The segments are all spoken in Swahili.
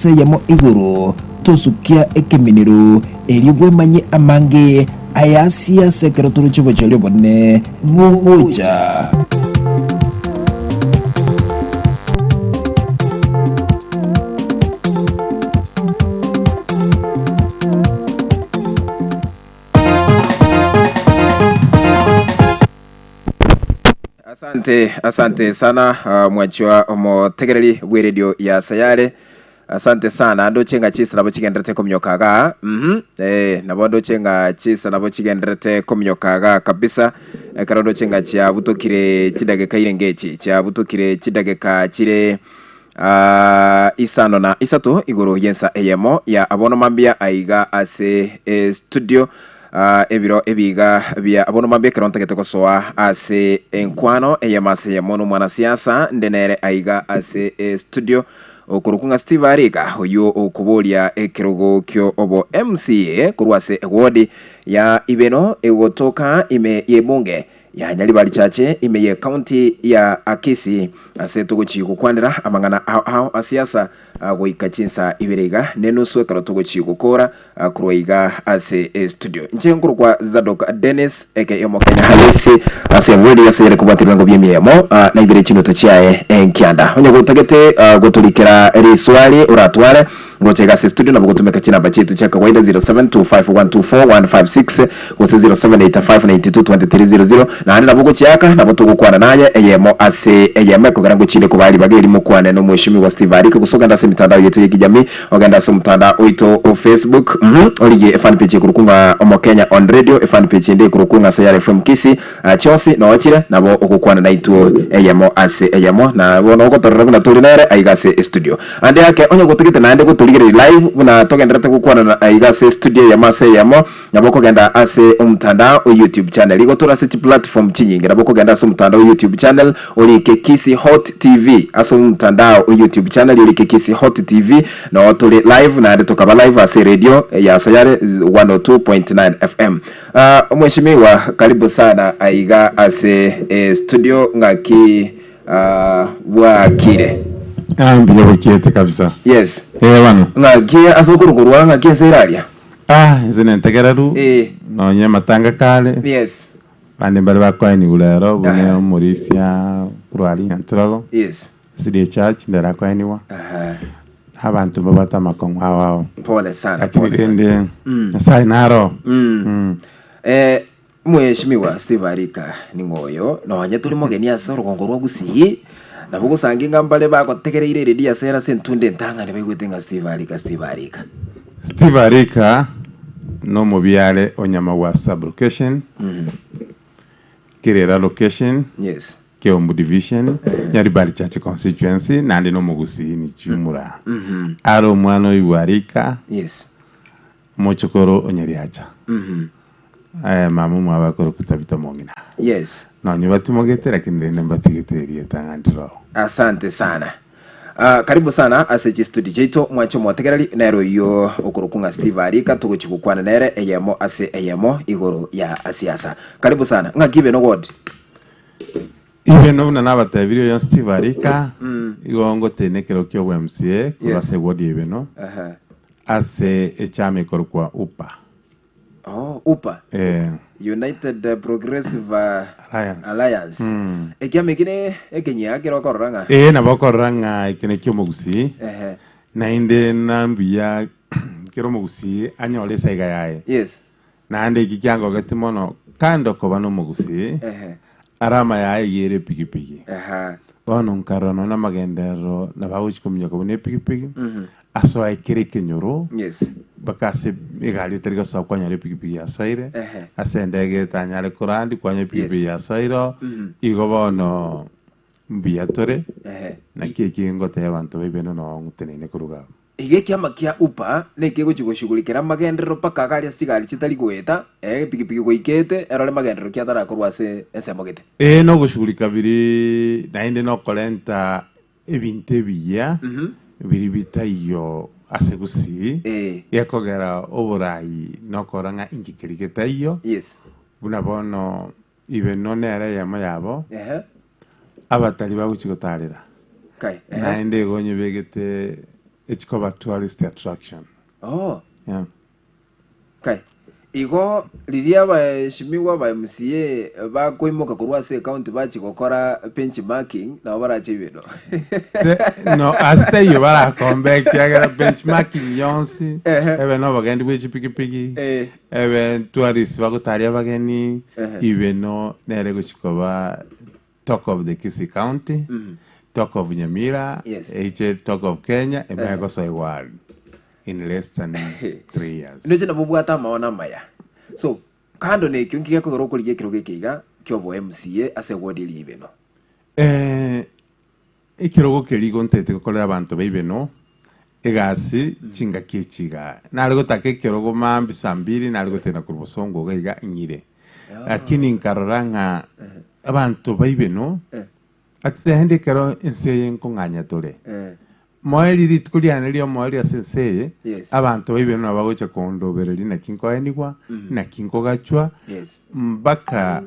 ase yamo iguru tosukia ekeminero eribwe manye amange ayasia sekero turuchibo cholyo bonne muhuja. Asante sana mwachwa omotegereri bwe radio ya Sayare. Asante sana ando chenga chisa nabo chigenderete komyokaga. Nabo ndo chenga chisa nabo chigenderete komyokaga kabisa. Karado chenga chia butokire chidageka irengechi chia butokire chidageka chire isano na isato igoro yensa eyemo ya abono mambia aiga ase studio. Ebiro ebiga bya abono mambia keronta ketekosoa ase enkwano eyamase yamono mwana siasa ndenere aiga ase studio okurukunga Steve Arika oyo okubolia ekirogo kyo obo MCA kurwase ewodi ya Ibeno egotoka ime yebunge ya Nyalibali chache ime ye county ya Akisi ase tugochi kukwandira amangana ao asiasa goikachinsa ibirega nenuswe karotugochi gukora kurwaiga ase studio nchenkuru kwa Zadok Dennis aka Kenya halisi ase wodi ase kubatirwa ngo byemiyemo na ibire chino tachiae enkianda onye gutagete gutulikira riswali uratware ngochega ase studio nabo gutumeka china bachetu cha kawaida 0725124156 ose 0785922300 na handi nabo guchiaka nabo tugukwana naye eyemo ase eyemo kugarango chile kubali bageri mukwane no mweshimi wa Steve Arika kusoga ndase mitandao yetu ya kijamii oganda ase mtandao oito o Facebook olige fan page kurukunga omo Kenya on radio fan page ndi kurukunga Sayare FM Kisi Chelsea no ochire nabo okukwana na itu eyemo ase eyemo na bono gotorera na tulinere aigase studio ande yake onye gutukite na ande gutuligire live buna togenderete kukwana na aigase studio ya mase yamo nabo kugenda ase umtandao YouTube channel igotora ase platform chinyingi nabo kugenda ase umtandao YouTube channel olike Kisi Hot TV ase umtandao YouTube channel olike Kisi Hot TV na otole live na ande tokaba live ase radio ya Sayare 102.9 FM. Mheshimiwa karibu sana aiga ase studio ngaki wakire Ambia bukiete kabisa. Yes. Wano. Ngaki asokurugurwa ngaki seraria. Izene ntegeraru. No nyama tanga kale. Yes. Bande bali bakwani ulero bune Maurisia kurwali ntrogo. Yes. Sidi church ndera kwaniwa. Abantu babata makonwa wao. Pole sana. Akinde sai naro. Mheshimiwa Steve Arika ni ngoyo no nya tuli mogeni asa rugongo rwa gusiyi nabo gusange ngambale bagotegereire redia sera sentunde ntanga ne bagwetenga Steve Arika no mobiale onyama wa sublocation kirera location yes Kiombu division Nyaribari church constituency nandi no mugusi ni chumura aro mwana iwarika yes mochokoro onyeriacha mamu mwabakoro kutabita mongina yes no nyubatimogetera kindende mbatigeterie tangandiro. Asante sana. Karibu sana ase studio jeto mwacho mwategerali nero yo okurukunga Steve Arika tugochikukwana nere eyemo ase eyemo igoro ya asiasa. Karibu sana. Ngagibe no word. Ibeno na nabatabiro ya Steve Arika igongo tenekero kyo MCA kurase word ibeno. Ase echame korukwa upa. UPA. United Progressive Alliance. Ekiame kine ekenya kero koranga. Na bokoranga ikene kyo mugusi. Na inde nambia kero mugusi anyole saiga yae. Yes. Na ande kikyango gatimono kando ko bano mugusi. Arama yae yere pikipiki. Bono nkarano na magendero na bawuchi komnya ko ne pikipiki. Aso ay kirike nyoro. Yes. Bakase egali terga so kwa nyare pikipiki ya Saire. Asendege tanyale kurandi kwa nyare pikipiki ya Sairo. Igobono mbiatore. Na kiki ngote abantu bebeno no ngutenene kuruga. Igeki amakia upa neke guchigushugulikira magendero paka gali asigali chitali gweta pikipiki goikete erole magendero kiatara kurwase esemogete. No gushugulika biri nainde no kolenta ebinte biya. Biri bitayo asegusi yakogera oborai nokoranga ingikirigeta iyo. Yes. Bunabono Ibeno nere yama yabo abatali baguchigotarira kai nainde gonye begete echikoba tourist attraction. Oh. Yeah. Kai. Igo liria bashimiwa ba MCA bakwimuka kurwa se account bachigokora benchmarking na barachibino. No, hasta yo bara comeback ya benchmarking yonsi. Ebe no bagendi bwe piki. Ebe tourist bagutaria bageni Ibeno nere guchikoba talk of the Kisii County, talk of Nyamira, talk of Kenya, and I go so world in less than 3 years. Nje na bubwata maona maya. So, kando ne kyonki yako roko liye kiroge kiga kyobo MCA ase wodi Ibeno. Ikirogo keligo ntete gukorera abantu ba Ibeno egasi chinga kichiga. Nari gutake kirogo mambi sambiri nari gutena kurubosongo gaiga nyire. Lakini nkaroranga abantu ba Ibeno atende kero enseye nkonganya tole. Moeli ritukuliana lyo moeli asenseye abantu ba Ibeno abagocha kondobereri na kinko enigwa na kinko gachwa mbaka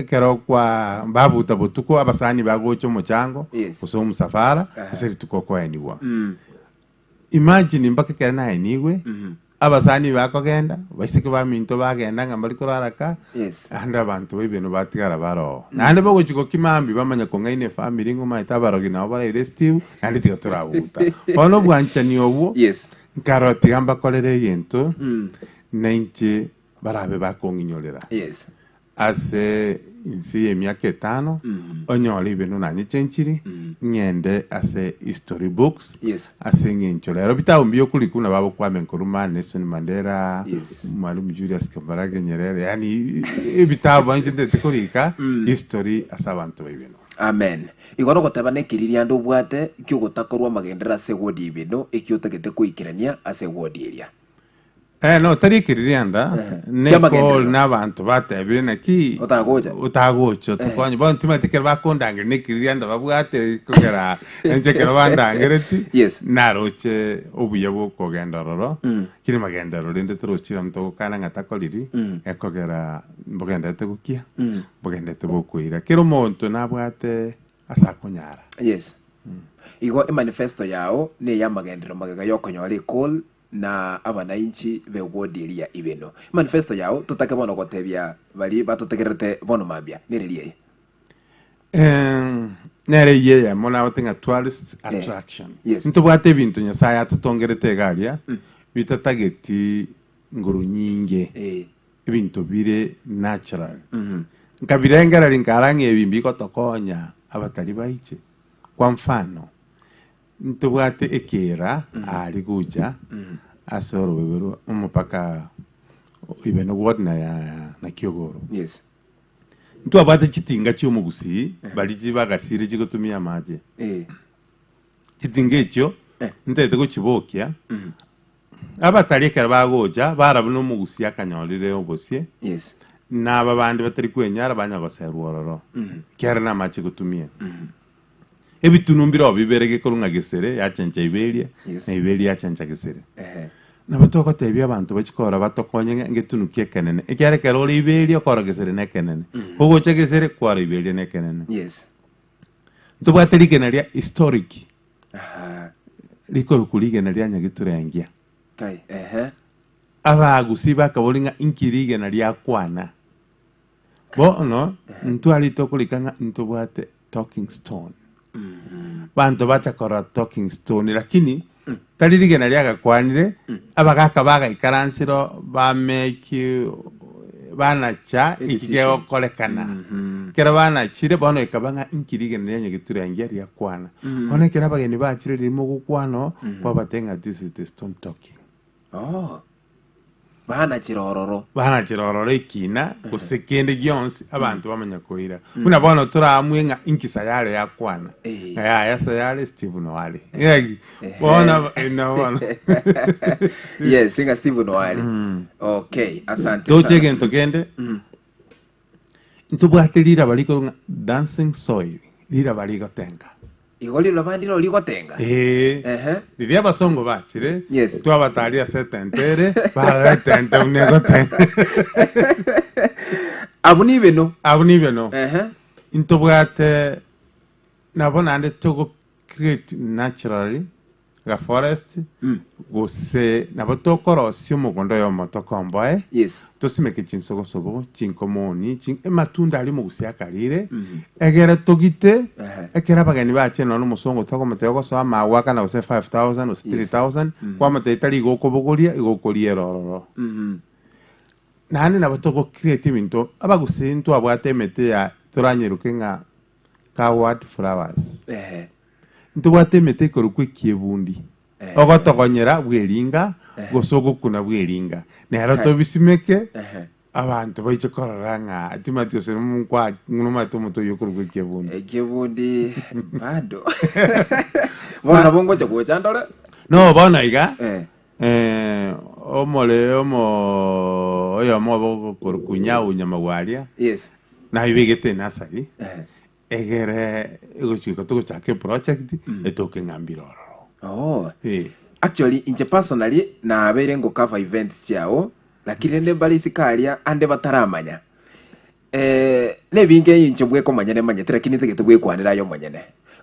kero kwa babuta botuko abasani bagocho mochango uso musafara useri tuko enigwa. Imagine mbaka kera na enigwe abasani bakogenda basike baminto bagenda ngambali kuraraka anda abantu ba Ibeno batigara baro nande bogochiko kimambi bamanya ko ngaine family ngoma itabarogi na bara restive andi tigaturabuta ono bwanchani obu karoti gamba kolere yento nenche barabe bakonginyolera ase insi emyaka 5 onyole Ibeno nanye chenchiri ngende ase history books ase ngencholero bitawo mbyo kulikuna babo Kwame Nkrumah, Nelson Mandela, Mwalimu Julius Kambarage Nyerere, yani ibitabo njende tekolika history asa abantu Ibeno. Amen. Igoro gotabane kiriria ndo bwate kyo gotakorwa magendera ase wodi Ibeno ekyo tegete kuikirania ase wodi area. No, tari kiririanda neko n'abantu batebire naki utagocho tukonye bon timatikera bakondangire nekiririanda babwate kugera enjekera bandangereti naroche obuye bwokogenda roro kiri magenda roro ndete rochira mto kana ngatakoliri ekogera bogendete gukia bogendete bokuira kero monto nabwate asakunyara. Igo manifesto yao ne yamagendero magaga yokonyore call na abananchi be wodi area Ibeno. Manifesto yao tutake bono gotebia bali batutegerete bono mabia niririe. Nere ya mona watenga tourist attraction. Ntubwate bintu nyasaya tutongerete galia bitatageti nguru nyinge. Ibintu bire natural. Nkabirengera linkarange ebimbi ko tokonya abatali baiche. Kwa mfano ntubwate ekera ali kuja asoro bebero umupaka Ibeno ward na Kyogoro. Ntubwate chitinga cyo mugusi bali bagasire cyo maje. Chitinga cyo ntete ko chibokya abatali ekera bagoja barabuno mugusi akanyolire obosie naba bandi batari kwenyara banyagoserwororo kera na machi gutumia ebitunumbiro biberege korunga gesere yachencha iberia na iberia yachencha gesere na batoko tebya abantu bachikora batokonye ngetunukie kenene ekyare kerole iberia kora gesere ne kenene ogocha gesere kwara iberia ne kenene tubatelike nalia historic likoro kulige nalia nyagiturengia abagusi bakabolinga inkirige nalia kwana no ntwali tokulikanga ntubwate talking stone bantu bachakora talking stone lakini talirige naliaga kwanire abagaka bagaikaransiro bameki banacha ikigeo kolekana kera banachire bono ikabanga inkirige nalia giturangia ria kwana one kera bageni bachire rimo gukwano kwabatenga this is the stone talking. Bana chirororo ikina kusekende gyonsi abantu bamanya koira kuna bono turamwenga inki Sayare ya kwana ya Sayare Steve Noale bona ino singa Steve Noale. Okay, asante tochege ntogende ntubwate lira baliko dancing soil lira baliko tenga igoli lo bandi lo ligotenga liria basongo bachire twabataria setentere para tente unegotenga abuni Ibeno intobwate nabona ande to create naturally ga forest gose nabo tokorosia omogondo ya omotokomboe yes tosimeke chinsogosobo chinkomoni ematunda ali mogusia akarire egere togite ekera abageni bache nono omusongo togomoteo gosoa mawa kana gose 5,000 gose 3,000 kwamoteo itari igokobogoria erororo nane nabo togocreate ebinto abagusi ntwabwate emete ya toranyeruke ng'a coward flowers ntobwate emete ikorokwa ekiebundi ogotogonyera bweringa gosogokuna bweringa nero tobisimeke abantu baiche korora ng'a timati ose mukwa ng'umate omoto yokorokwa ekiebundi bado bona bongocha kuchandore no bona iga oyo mo korkunya unyamagwaria yes na ibigete nasari egere egochiko togochake project etoke ngambiroro actually inche personally na abere ngo cover events chao lakini nde bali sikaria ande bataramanya ne binge inche bwe komanya manyete lakini tegete bwe kwanira yo manyene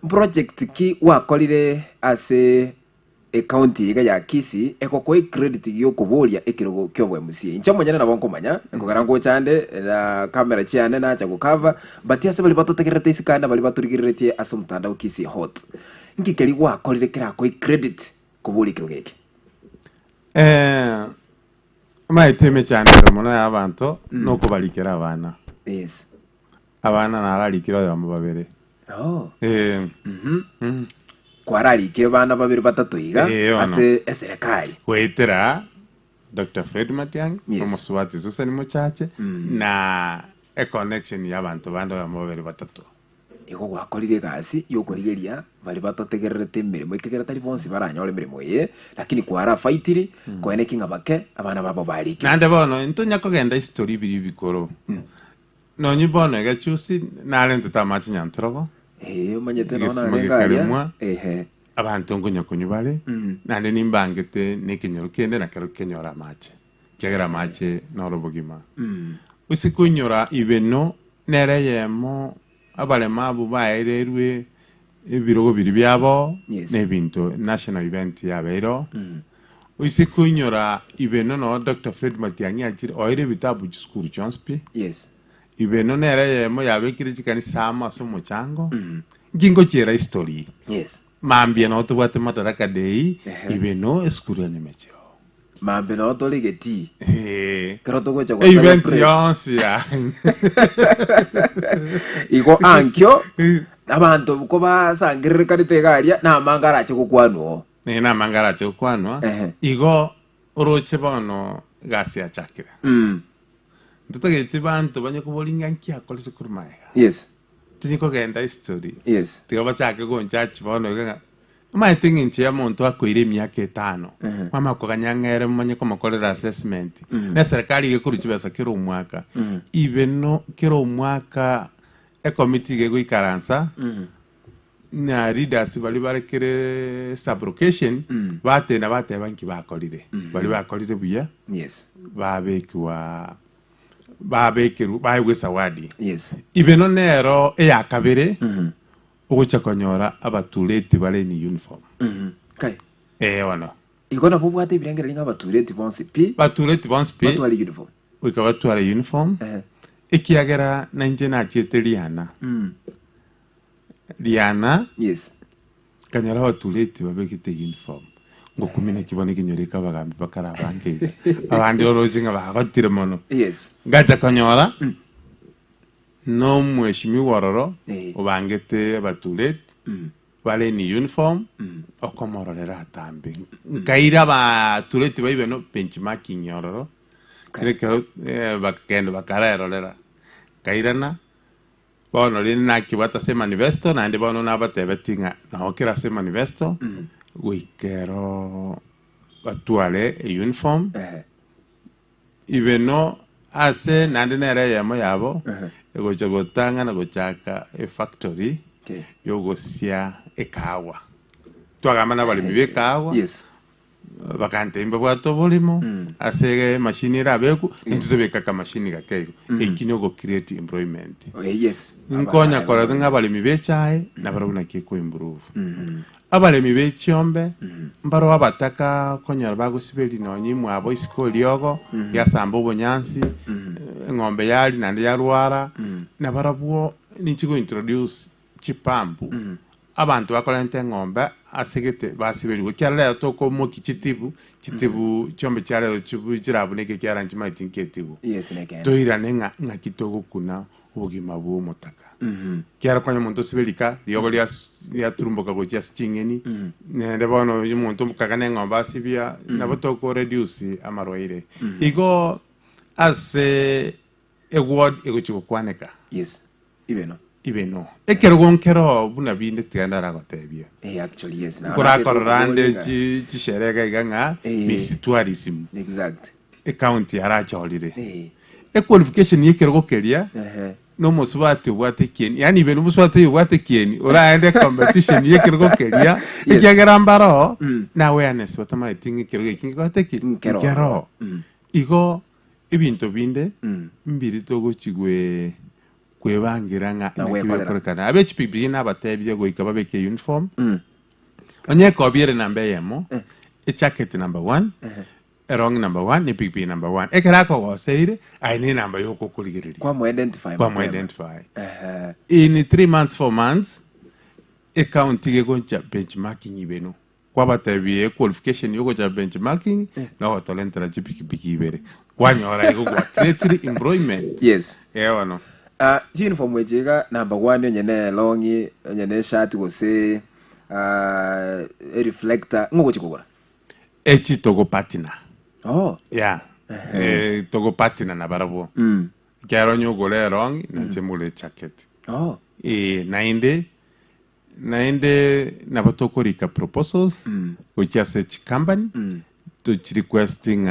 project ki wakolire ase county ya Kisi ekokoi credit yo kubolia ekirogo kyobwe musie incha monyana nabo nkomanya ngogara ngo chande na camera chiane na cha cover but yase bali batotegerete isikanda bali baturigirete aso mtandao Kisi hot ngikeli wakolire kira koi credit kubuli kirogeke maiteme cyane mono y'abantu no kubalikira abana yes abana naralikira yo mubabere kwarari kire bana babiri batatu iga ase eserikali wetera Dr. Fred Matiang omuswati Susan Muchache na a connection y'abantu bando bamubere batatu ego gwakorire gasi yokorigeria bali batotegererete mirimo ikegera tari bonsi baranyore mirimo ye lakini kwara fightiri kwene kinga bake abana babo bari nande bono ntonya kogenda history biri bikoro no nyibono gachusi nalente tamachi nyantrogo manyete nona nengaria abantu ngonya kunyubale nande nimbangete nekinyoro kende nakero kenyora mache kegera mache norobogima usikunyora Ibeno nereyemo abalemabu baererwe ebirogo biri byabo nebinto national event yabero usikunyora Ibeno no Dr. Fred Matiangi achire oire bitabu school Johnsby Ibeno nereyemo yabekire chikani sama so muchango gingo chera history mambia no tubwate madaraka day Ibeno eskuru ya nyemecheo mambe no toligeti kero togocha kwa event yonsia iko ankyo abantu ko basangirire karite garia na mangara che kokwanwo na mangara che kokwanwo igo oroche bono gasi achakira tutagete bantu banye kubolinga nkia kolite kurumaya tiniko genda history tiga bachake gonchachi bono ga maithingi nche ya muntu akoire myaka 5 mama koganyangere manye komakorera assessment na serikali gekuruchi besa kiro mwaka Ibeno kiro mwaka e committee geguikaransa na leaders bali barekere sublocation bate banki bakorire bali bakorire buya babekiru baigwe sawadi Ibeno nero eyakabere ugocha konyora abatuleti bale ni uniform wana igona bubwate birengera linga abatuleti bonse pi batwali uniform batwali uniform ekiagera na nje na chete Liana kanyara abatuleti babekite uniform ngo kumina kibone kinyoreka bagambi bakara bange abandi orojinga bagotire mono gacha konyora no mweshimi waroro obangete abatuleti bale ni uniform okomororera atambe nkaira abatuleti baibeno benchmarking yororo kero bakagenda bakarerorera kairana bono rina kibata se manifesto nandi bono nabatebetinga naho kira se manifesto wikero batwale uniform Ibeno ase nandi nere yamo yabo gocha gotanga na gochaka factory yogosia ekawa twagamba na bali mibeka awa bakante imba bwato bolimo ase machine rabeku nituzobeka ka machine gakeiro ekino go create employment yes nkonya kora ng'abalemi bechae nabarabuna kiko improve abalemi bechiombe mbaro abataka konyara bagusibeli nonyi mwabo isikoli yogo yasamba obonyansi ng'ombe yali nande yarwara nabarabuo nichigo introduce chipampu abantu bakolente ng'ombe asegete basibeli kyarera toko mo kichitibu chombe cyarero chibu kirabuneke cyaranji maitinkeetibu yes neke toirane nga kitogo kuna ubugima bwo mutaka kyara kwanya muntu sibelika yogo lya turumboka go just chingeni nende bono umuntu mukagane ng'ombe asibia nabotoko reduce amaroire igo ase word ego chikokwaneka yes Ibeno ekero gonkero buna binde tigandara gotebia actually yes na kurakorande chisherega iganga ni tourism exact county aracholire qualification yekero gokeria no musubati ubwate kieni yani Ibeno musubati ubwate kieni uraende competition yekero gokeria ikyagera mbaro na awareness watama itingi kero gekingi gote kero igo ibinto binde mbiri togo chigwe kwebangira nga nakwekorekana abechipipi n'abatebye goika babeke uniform onye ko biere nambe yemo e jacket number 1 erong number 1 ni pipi number 1 ekera ko goseire aini number yoko kuligiriri kwa identify in 3 months 4 months account ge goncha benchmarking Ibeno kwa batebye qualification yoko cha benchmarking na otolentera chipiki ibere kwanyora yoko kwa create employment yes no uniform wejega number 1 onyene longi onyene shirt gose reflector ngo chikugura echi togo patina yeah togo patina na barabo kyaro nyugole long na chemule jacket nainde na batokorika proposals which as a company to requesting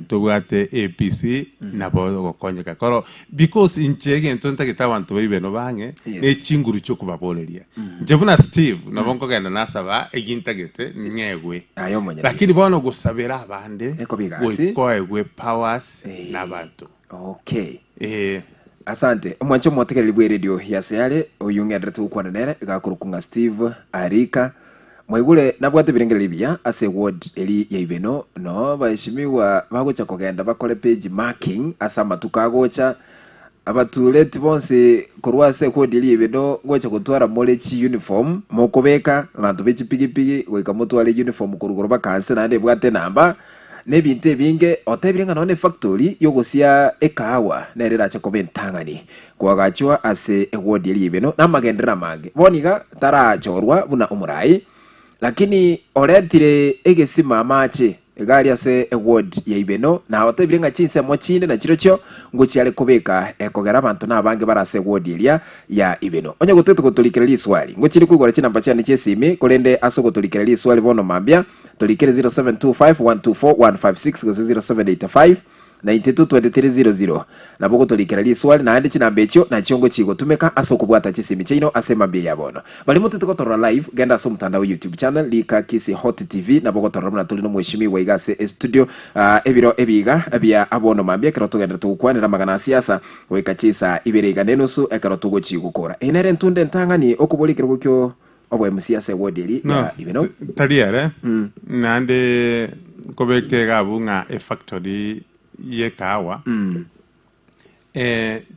to wate APC na bo konyeka koro because in chege ntonta kitabantu Ibeno bange ne chinguru cyo kubaboleria njebuna Steve na bonko genda nasaba egintagete ngegwe lakini bono gusabira abande ko egwe powers nabantu asante mwancho mwatekereri bwe radio ya Sayare oyungedre tukwanere gakurukunga Steve Arika Mwaigule nabwate birengere bya ase word eli ya Ibeno no bashimiwa bagocha kugenda bakole page marking asamba tukagocha abatuleti bonse kurwase ko dili Ibeno gocha kutwara molechi uniform mokobeka abantu bechipigipigi goika mutwale uniform kurugoro bakanse nande bwate namba nebinte binge otebirenga none factory yogosia ekawa nerera cha kobentangani kwagachwa ase word eli Ibeno namagendera mage boniga tarachorwa buna umurai lakini oretire egesima mache egari ase award ya Ibeno na otebirenga chinse mochinde na chirocho ngochiale kobeka ekogera abantu nabange barase award elia ya Ibeno onye goteto gotolikireli swali ngochiri kwigora chinamba cyane cyesime kolende aso gotolikireli swali bono mambia tolikere 0725124156 goze 0785 922300 naboko tolikera swali na andi chinamba echo na chiongo chigo tumeka aso kubwata chisimi chino asema bia yabono bali mutu tukotora live genda so mtandao YouTube channel lika kisi hot TV naboko torora na tulino mweshimiwa igase studio ebiro ebiga bia abono mambia keroto genda tukwanira magana siasa weka chisa ibirega nenusu ekeroto go chigo kora enere ntunde ntangani okubolikira gukyo obwe msiasa wodeli ya Ibeno taliere nande kobeke gabunga e factory yekawa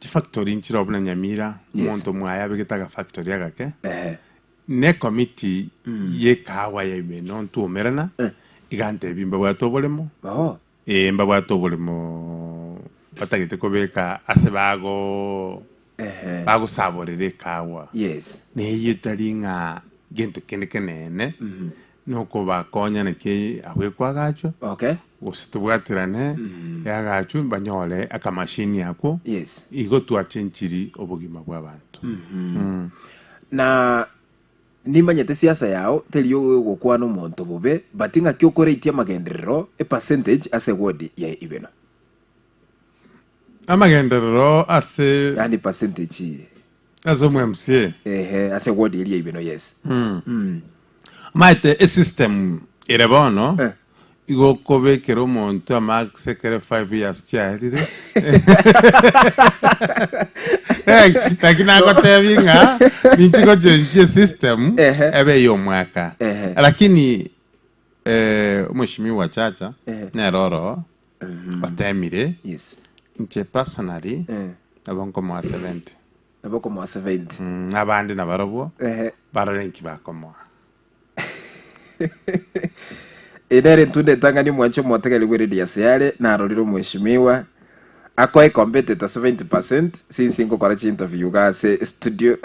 factory nchiro buna nyamira monto mwaya begetaga factory agake ne committee yekawa ya Ibeno ntumerana igante bimba bwatobolemo mba bwatobolemo patagete kobeka asebago bago saborere kawa ne yitalinga gento kenene noko bakonya neke awekwagacho usitubwatirane yagacho banyole akamashini yako igo twachenchiri obugima bw'abantu na nimanyete siasa yao teliyo gokwana umuntu bube batinga kyokore itia magenderero e percentage ase word ya Ibeno amagenderero ase yani percentage azo MCA ase word ya Ibeno maite a system erebono igo kobekera omonto amasekere 5 years child lakini agotebi ng'a ninchigo chenche system ebe y'omwaka lakini mheshimiwa Chacha neroro batemire nche personally abonko mwa 70 naboko mwa 70 abandi nabarobwo barorenki bakomoa Inere tunde tangani mwancho mwategeli wiri ya Sayare na aroriro mheshimiwa akoi competitor 70% since ingo kwa interview gase studio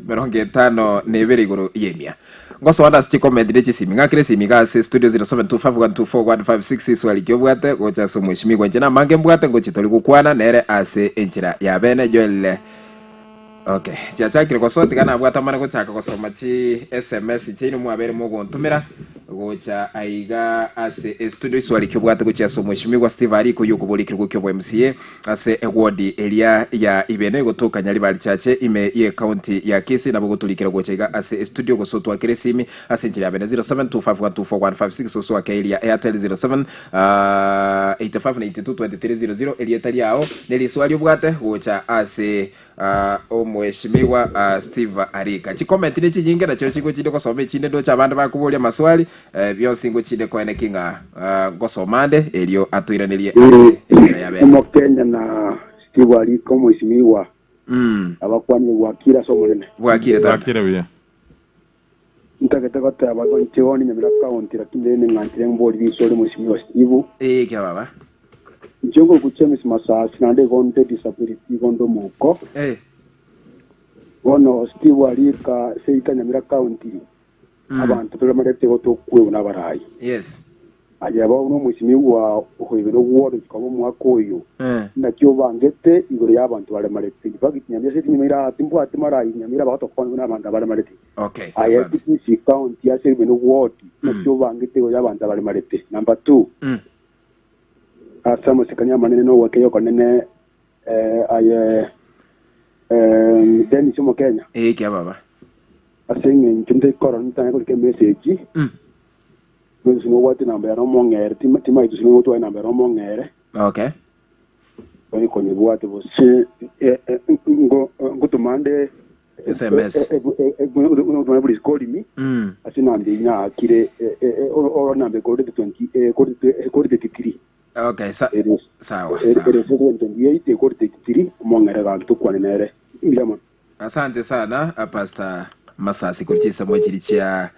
meronge tano nebere igoro yemia ngoso wanda sti comment ndichi siminga kire simiga se studio 0725124156 swali kyobwate gocha so mheshimiwa njena mange mbwate ngochi toli gukwana nere ase enchira ya bene joel. Okay, chiachakire kwa soti kana bwata mane gochaka gosoma chi SMS chino mwabere mugo ntumira gocha aiga ase studio swali kyobwate gocha so mheshimiwa Steve Arika yuko bolikirwa kyobo MCA ase eward area ya Ibeno gotoka nyali bali chache ime ye county ya Kisi nabo gotulikira gocha aiga ase studio gosotwa kiresimi ase nchira ya bene 0725124156 so akailia Airtel 07 85922300 elietali yao neli swali bwate gocha ase mheshimiwa Steve Arika chicomment ni chijinge na cyo chigo chinde kosome chinde do cha bandu bakubulia maswali byonse ngo chinde ko ene kinga ngosomande elio atuiranirie ase yabe mu Kenya na Steve Arika mheshimiwa abakwanye wakira somolene wakira bya ntaketa kata abagonche woni nyamira account rakinde ngantire mboli bisole mheshimiwa Steve kya baba Jongo kuchemisi masasi nande gonde disability gondo muko wono Steve Arika seika nyamira county abantu tulamarete gotokwe unabarayi ajaba uno mheshimiwa uhibero ward kabo mwakoyo nakyo bangete igoro y'abantu balemarete bagiti nyamira seti nyamira timbo atimarayi nyamira batokwana n'abantu balemarete ayati county ya sebeno ward nakyo bangete igoro y'abantu balemarete number 2 asamo sikanya manene no wakeyo konene aye deni sumo Kenya kya baba asenye ntunde koron tane ko ke message no sumo wati namba ya romo ngere tima itu sumo to namba ya romo ngere okay bani ko ni buate bo se ngo tumande SMS no to every call me asina ndi nya kire o namba ko de 20 ko de 33 okay sawa asante sana Pastor Masasi kuchisa mwachirichia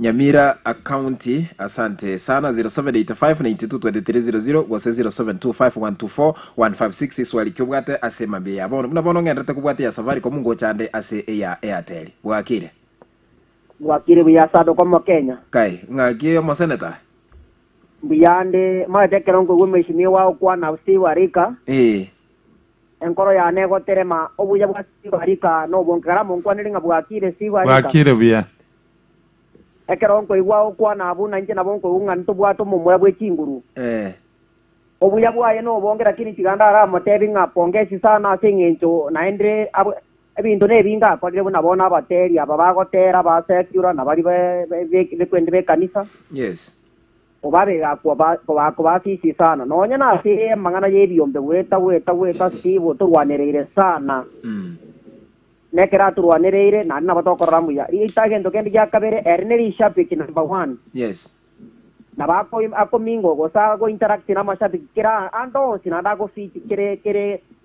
Nyamira accounti asante sana 0785922300 wase 0725124156 swali kyobwate asema be yabono muna ngendete kubwate ya safari ko mungo chande ase ya Airtel bwakire buya sado ko Kenya kai ngaki mo senator biyande matekero ngo mheshimiwa kwa na Steve Arika enkoro ya nego terema obuya bwa Steve Arika no bonkara monkwa nilinga bwakire Steve Arika bwakire bya ekero ngo igwa kwa na abuna nje na bonko unga ntubwato mumwe bwe kinguru obuya bwaye no bongera kini kiganda ara motebi nga pongesi sana asengencho naende ebintu nebinga kodire buna bona abateri aba bagotera ba secure na bali be kwende be kanisa obabe kwa sisi sana nonya na si mangana yebiombe weta Steve turwanereire sana nekera turwanereire na batokora ya itagendo kendi yakabere erneri shapiki number 1 na bako akomingo gosa go interact na mashapiki kira ando sinada go fit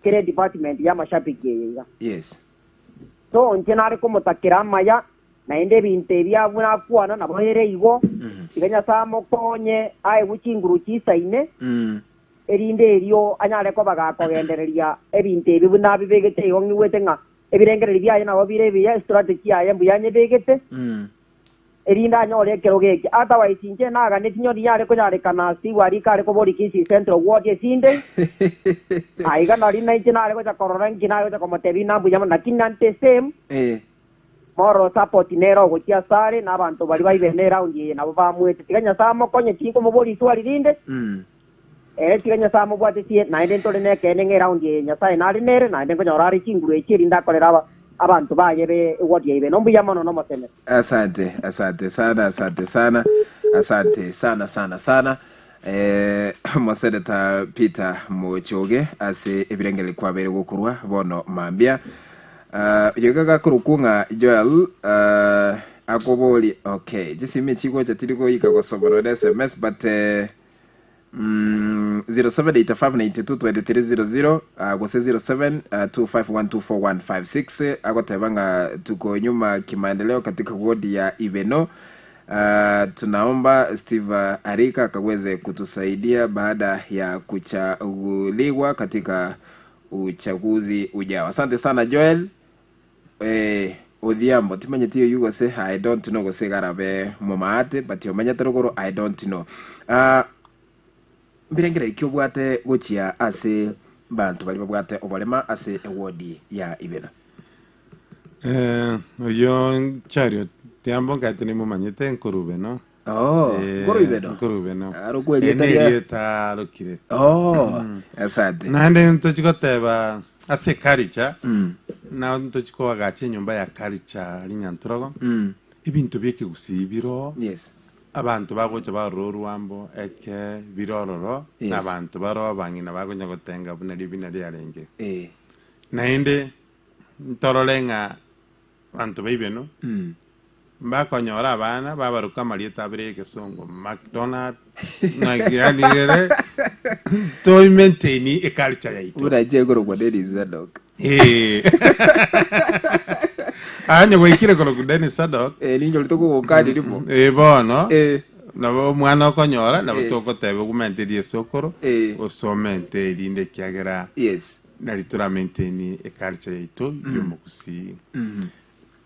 kire department ya mashapiki so njenare como takira maya naende binte bya buna kwana na bohere igo iganya samo konye ai buchinguru chisaine erinde elio anyale ko bagakogendereria ebinte bibuna bibegete yongi wetenga ebirengereri bya na babire bya strategy ya mbuyanye begete erinda nyole kerogeke otherwise inje naga netinyo yale ko yale kana Steve Arika ale ko bori kisi central ward yesinde aiga nari na inje nale ko ta kororan kinayo ta komotebi na mbuyama nakinante same moro support nero gotia sare na abantu bali bayibenera unje nabo bamwete tiganya samo konye chiko moboli twali rinde tiganya samo bwate tie na ende ntole ne kene ngera unje nyasaye nali nere na ende konyo rari chinguru echiri ndakolera abantu bayebe wodi Ibeno mbuyama no mosene asante sana Asante sana. Mwaseneta Peter Mochoge ase ebirengele kwabere gukurwa bono mambia yogaga kurukunga Joel akoboli okay jisimi chiko chatiko ikagosomero SMS but 0785922300 gose 0725124156 agotebanga tuko nyuma kimaendeleo katika wodi ya Ibeno. Tunaomba Steve Arika akaweze kutusaidia baada ya kuchaguliwa katika uchaguzi ujao. Asante sana Joel. Odhiambo timanye tiyo yugo se I don't know go se garabe mumaate but yomanya terogoro I don't know. Mbirengere kyobwate gochia ase bantu bali babwate obalema ase ewodi ya Ibeno. Oyo chario tiambo ngatene mumanyete nkorube no. Nkorube no. Arieta rokire. Asante. Nande ntochikoteba ase karicha. Na ntochiko agache nyumba ya karicha linyantorogo. Ibintu bike gusibiro. Yes. Abantu bagocha barorwambo eke birororo n'abantu baro bangina bagonya gotenga bunari binari arenge nainde ntorolenga abantu baibeno bakonyora abana babaruka marieta breke songo McDonald na gale to maintain e culture yaito uraje goro kwa Dennis Sadok anya wekire kono kudeni Sadok ninyo litoko gokadi limo bono nabo mwana okonyora nabo tokotebe gumenterie sokoro osomente linde kyagera na literalmente ni e culture yaito yomukusi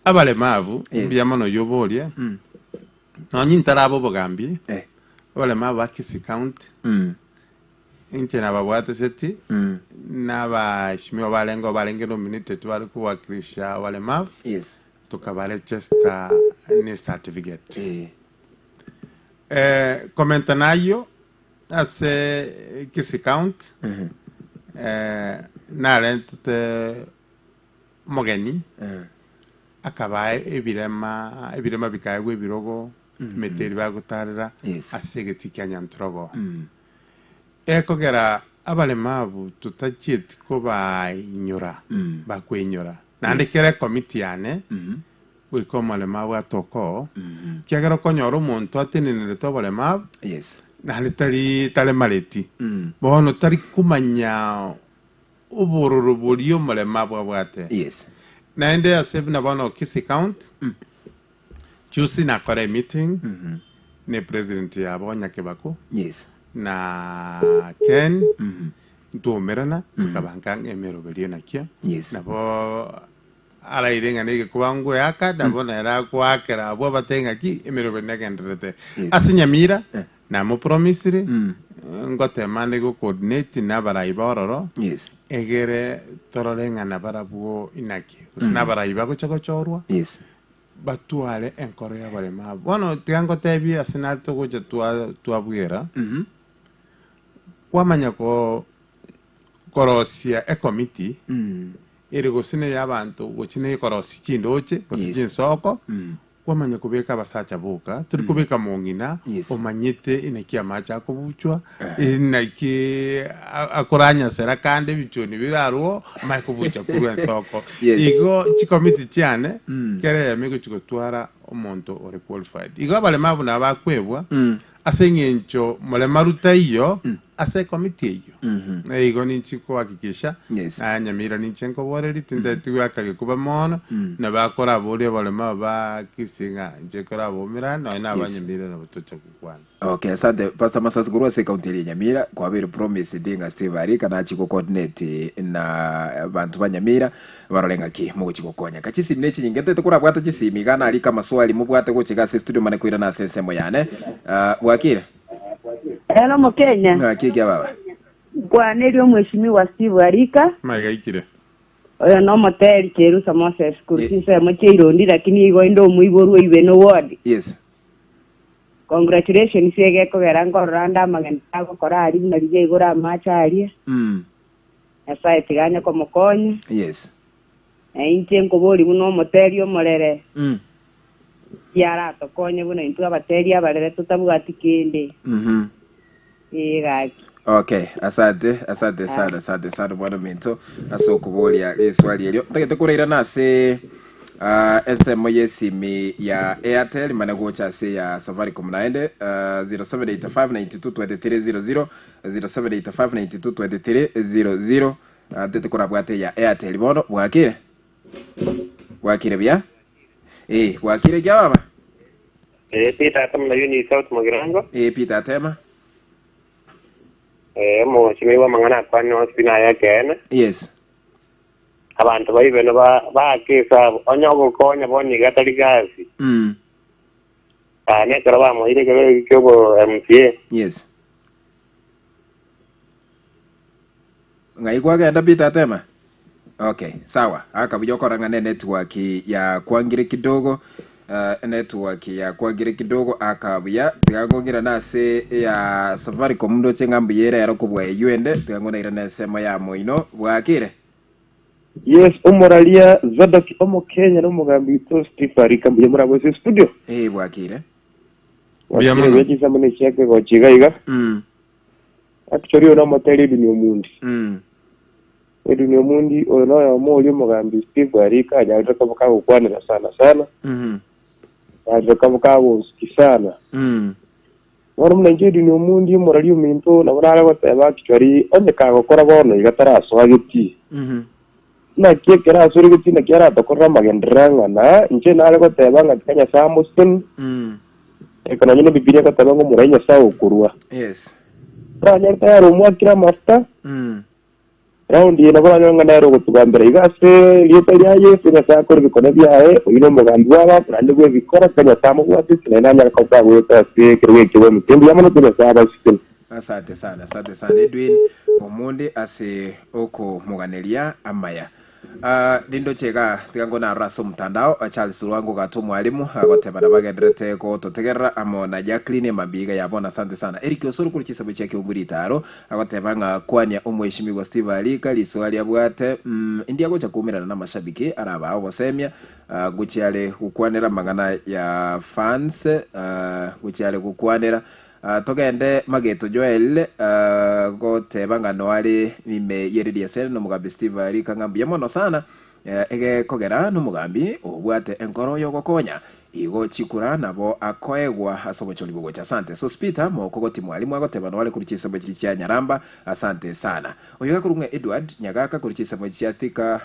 abalemavu byamano yobolia nonyitarabo bogambi abalemavu akisi count intena babwate seti n'abashimyo balenge nominated bari kuwakilisha abalemavu tukabale chesta ni certificate komenta nayo ase kisi count narentete mogeni akabaye ebirema bikayegwe birogo meteri bagutarira ase getikanya ntrogo ekogera abalemavu tutachiti ko bainyora bakwenyora nandikere committee yane wiko malemavu atoko kyagera konyora umuntu atenenere to balemavu nalitari tale maleti bono tari kumanya ubururu buriyo malemavu abwate naende asebna bono kisi count chusi na kore meeting ne president ya bonya kebako na Ken ntumerana tukabankang emero belie nakia nabo ala irenga nege kubangu yaka nabona era kwakera abo batenga ki emero benega ndrete asinyamira na mo promisiri ngote mande go coordinate na baraiba ororo egere torolenga na barabuo inaki usina baraiba go chorwa batuale enkoro ya balema bono tiango tebi asina to go tuabwera wamanya ko korosia e committee ere gosine y'abantu gokine korosi kindoche gosije soko wamanya kubeka basacha boka turi kubeka mongina omanyete inaki amacha kubuchwa inaki akoranya sera kande bichoni birarwo maikubucha kurwa soko igo chi committee cyane kere yamigo chigotwara omonto ore qualified igo balemavu na bakwebwa asengencho molemaruta iyo ase committee iyo igo ninchiko hakikisha anyamira ninchenko boreri tindetiwa kage kuba mono na bakora bole balema ba kisinga njekora bomira no ina abanyamira na butocha kukwana. Okay, asante Pastor Masas Guru ase county ya Nyamira kwa bere promise dinga Steve Arika na chiko coordinate na bantu banyamira barolenga ki mu chiko konya kachisi mnechi nyingete tukura bwata chisimi gana Arika maswali mu bwate ko chiga studio mane kuira na sensemo yane wakira Hello Mkenya. Na kiki baba. Kwa nilio mheshimiwa Steve Arika. Magaikire. Oyo no moteri Cherusa Moses kurisisa mcheiro lakini igo ndo muiboru Ibeno ward. Yes. Congratulations yege ko geranga randa magenta ko korari na rije igora macharia. Esa etiganya ko mukonya. Yes. Inche nkobori muno moteri omorere. yara to konye buna intu abateria barere tutabugati kindi gaki. Okay, asante sana bwana Minto asokubolia swali elyo tagete kureira nase SM yesimi ya Airtel managocha se ya Safaricom naende 0785922300 0785922300 tete kora bwate ya Airtel bono bwakire bya bwakire kya baba Peter atamla yuni South Magirango Peter tema mo chimiwa mangana kwani hospina yake yes abantu bayibeno bakisa onyogo konya boni gatali gazi ne karaba mo ile kebe kyobo MCA yes ngai kwa genda Peter tema okay sawa akabujokoranga network ya kwangire kidogo network ya kwagire kidogo akabuya tigagongira nase ya Safaricom ndo chengambu yera yarokubwa yuende tigangona ira nasema ya moino bwakire yes umoralia Zadok omo Kenya no mugambi to Steve Arika mbuye murabo se studio bwakire biyamana beji samene cheke go chigaiga actually no moteli dunia mundi dunia mundi ono ya moli mugambi Steve Arika ajaje kabuka ukwanira sana aje kabuka usikisana wari munenge dunia mundi morali uminto na barara bateba actually onye kagokora bono igataraso agiti na kekera asuri giti na kera tokora magendrangana na nje nale goteba ngatikanya samuston ekana nyine bibilia gataba ngo muranya sawo kurwa yes ranya tayaro mwakira master round ye nabara nga nairo gutugambira igase lieta lya Yesu na sakora bikone byae uino mugambi waba kandi gwe bikora kanya samu kwati sinanya kauka gweta se kirwe kiwe mutembi yamano tuna saba sikin asante sana Edwin omundi ase oko muganelia amaya dindo chega tigangona raso mtandao Charles wangu gato mwalimu agoteba nabagendrete ko totegera amona Jacqueline mabiga yabona asante sana Eric osoro kulichisa bucheke umburitaro agoteba nga kwanya umweshimiwa Steve Arika liswali abwate india gocha kumirana na mashabiki araba abo semya guchiale kukwanira mangana ya fans guchiale kukwanira togende mageto Joel goteba ngano ari mime yeridia sel no mugambi Steve Arika ngambi yamono sana ege kogera no mugambi obwate enkoro yo gokonya igo chikura nabo akoegwa asobocholi bugocha asante so Peter mokogoti mwalimu agoteba no wale kurichisa bochili cha Nyaramba asante sana oyoga kurunga Edward nyagaka kurichisa bochili thika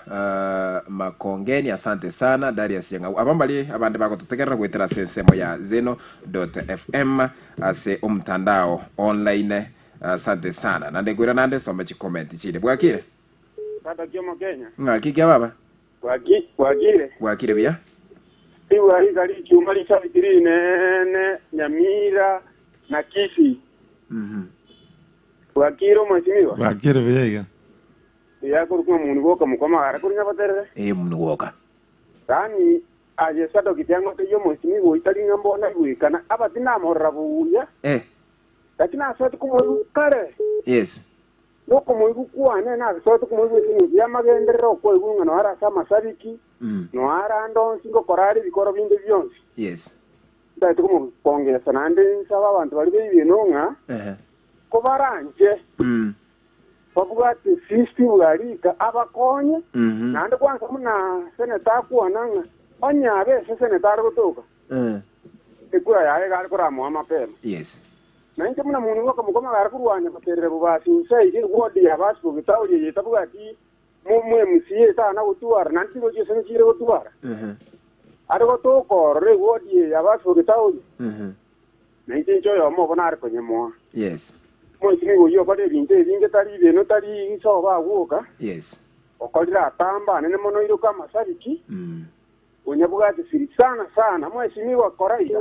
makongeni asante sana Darius yanga abambali abande bako tutegera gwetera sensemo ya zeno.fm ase umtandao online asante sana nande gwira nande soma chi comment chile bwakire Tata kyomo Kenya ngaki kya baba bwakire bya Iwa izali chuma lishabitiri nene Nyamira na Kisi bwakiro mweshimiwa bwakire bya yako rukuma muntu woka mukoma ara kurinya baterere muntu woka tani aje sato kityango teyo mweshimiwa itali ngambona gwikana abatina morrabuya lakini asoti kumukare yes loko moigu kuane na asoti kumugwe sinu ya magenderero ko igunga no ara sama sabiki no ara ndo singo korari bikoro binde byonse yes ndati kumu kongesa nande nsaba abantu bali bibinonga ko baranje babugati sisti Arika abakonye nande kwanza muna seneta kuananga onyabe seneta rutoka ekura yae gari kora mu amapema yes nanje muna muntu wako mukoma gari kurwanya baterere bubasi usayije wodi yabasi bugitawuje yetabugati mwe musiye sana gutwara nanti go jesene kire gutwara ariko to korre wodi yabasi bugitawuje nanje njo yo mo bona ariko nyemo yes mo kini go yo bade binge tari Ibeno tari so ba guka yes okolira tamba nene mono iruka masariki unyabugati siri sana mweshimiwa koraira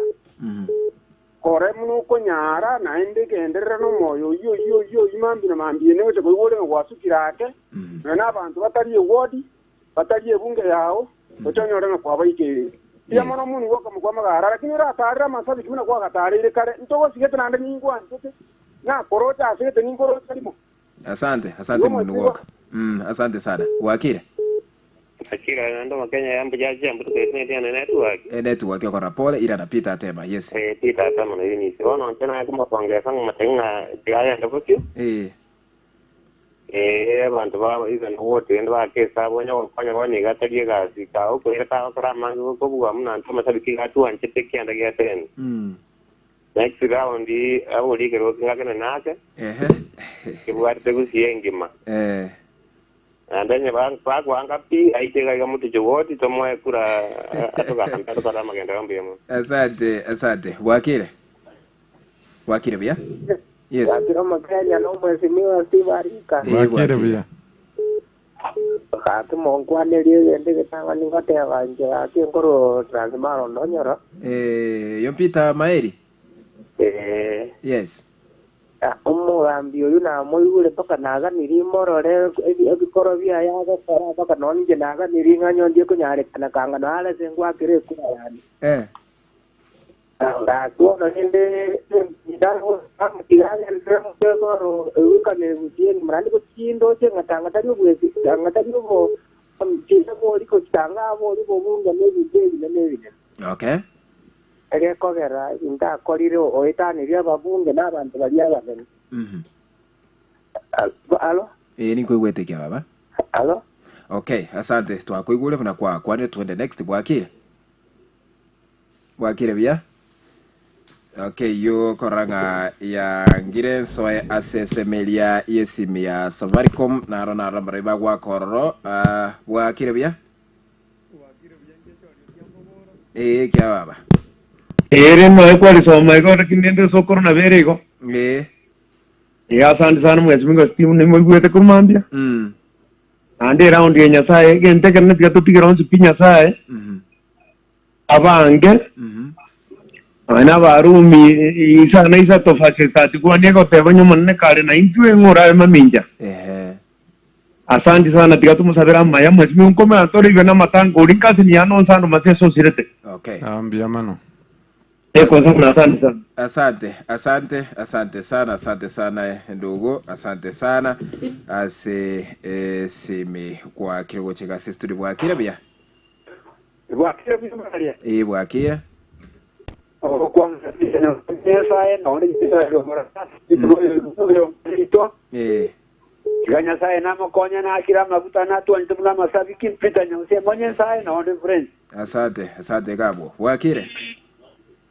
kore muno konyara na ende genderera no moyo yo imambi na mambi ne oje bwole wasukirake na abantu batari wodi batari bunge yao otonyora na kwa baike ya mono munu wako mukwa magara lakini ra tarira masabi kimina kwa katarire kare ntogo sigete nande ningwa ntote na korota sigete ningoro kalimo asante munu wako asante sana wakire Akira ndo Makenya yambo jaji ambo tukaisaidia na network. Network yako na pole ila napita atema. Yes. Pita atema na yini. Wana ntena kuma pangea kanga matenga diaya ndapokyo. Abantu baba izo wote ndo bakesa bonya okanya bone gatagiye gazika uko ira ka mangu ko bwa mna ntoma sabiki gatu anchete kyanda gyatene. Next round abuli kero ngakena nake. Kibwarte kusiyengima. Andanye bagwanga pi aitega ga mutu jowoti tomoe kura atoka magenda gambiyemo. Asante. Wakire bia? Yes. Akira Makenya no mwesimiwa Steve Arika. Wakire bia. Kati mongwane liye ndege tanga ningote wanje ati ngoro transmaro nonyora. Yompita Maeri. Yes. Umugambi uyu na moyugule paka naga niri morore ebikoro bya yaga paka nonje naga niri nganyo ndiye kunyare kana kanga nale sengwa kire kuya yani. Anda tuona nende ndaro amtigale ndemo tegoro ukane butien mrandi ko chindo che ngatanga tari bwezi ngatari bo mchisa ko liko tanga bo liko munga nebi. Okay. Ege kogera inda koliro oitani bya babunge nabantu bali abageni. Alo? Niko gwetekia baba. Alo? Okay, asante. Twakwigule na kwa tuende next Bwakire bia. Okay, yo koranga ya ngire soe asesemelia yesimia Safaricom na rona rambareba kwa kororo Bwakire bia. Kya baba. No kwali soma iko kinende sokoro na berego. Asante sana mwezi Steve ni mwigwete kumambia. Ande round ya nyasaye gente kana tigatotiga round pinya saye. Abange. Ana barumi isa tofashe tati kwa niego tebanyo manne kare na intwe ngora maminja. Asante sana tigatumu sabera maya mwezi unkome atori gana matango urinkasi ni ano sana mateso sirete. Okay. Ambia mano. Asante sana ndugu, asante sana simi kwa kirogo chega studio Bwakire bia. Bwakire bia Maria. Bwakire. Kwa nyasaye no ni tisa mara. Ganya saye na mokonya na akira mabuta na tu antumla masabiki mpita nyose monye saye no ni friend. Asante gabo. Bwakire.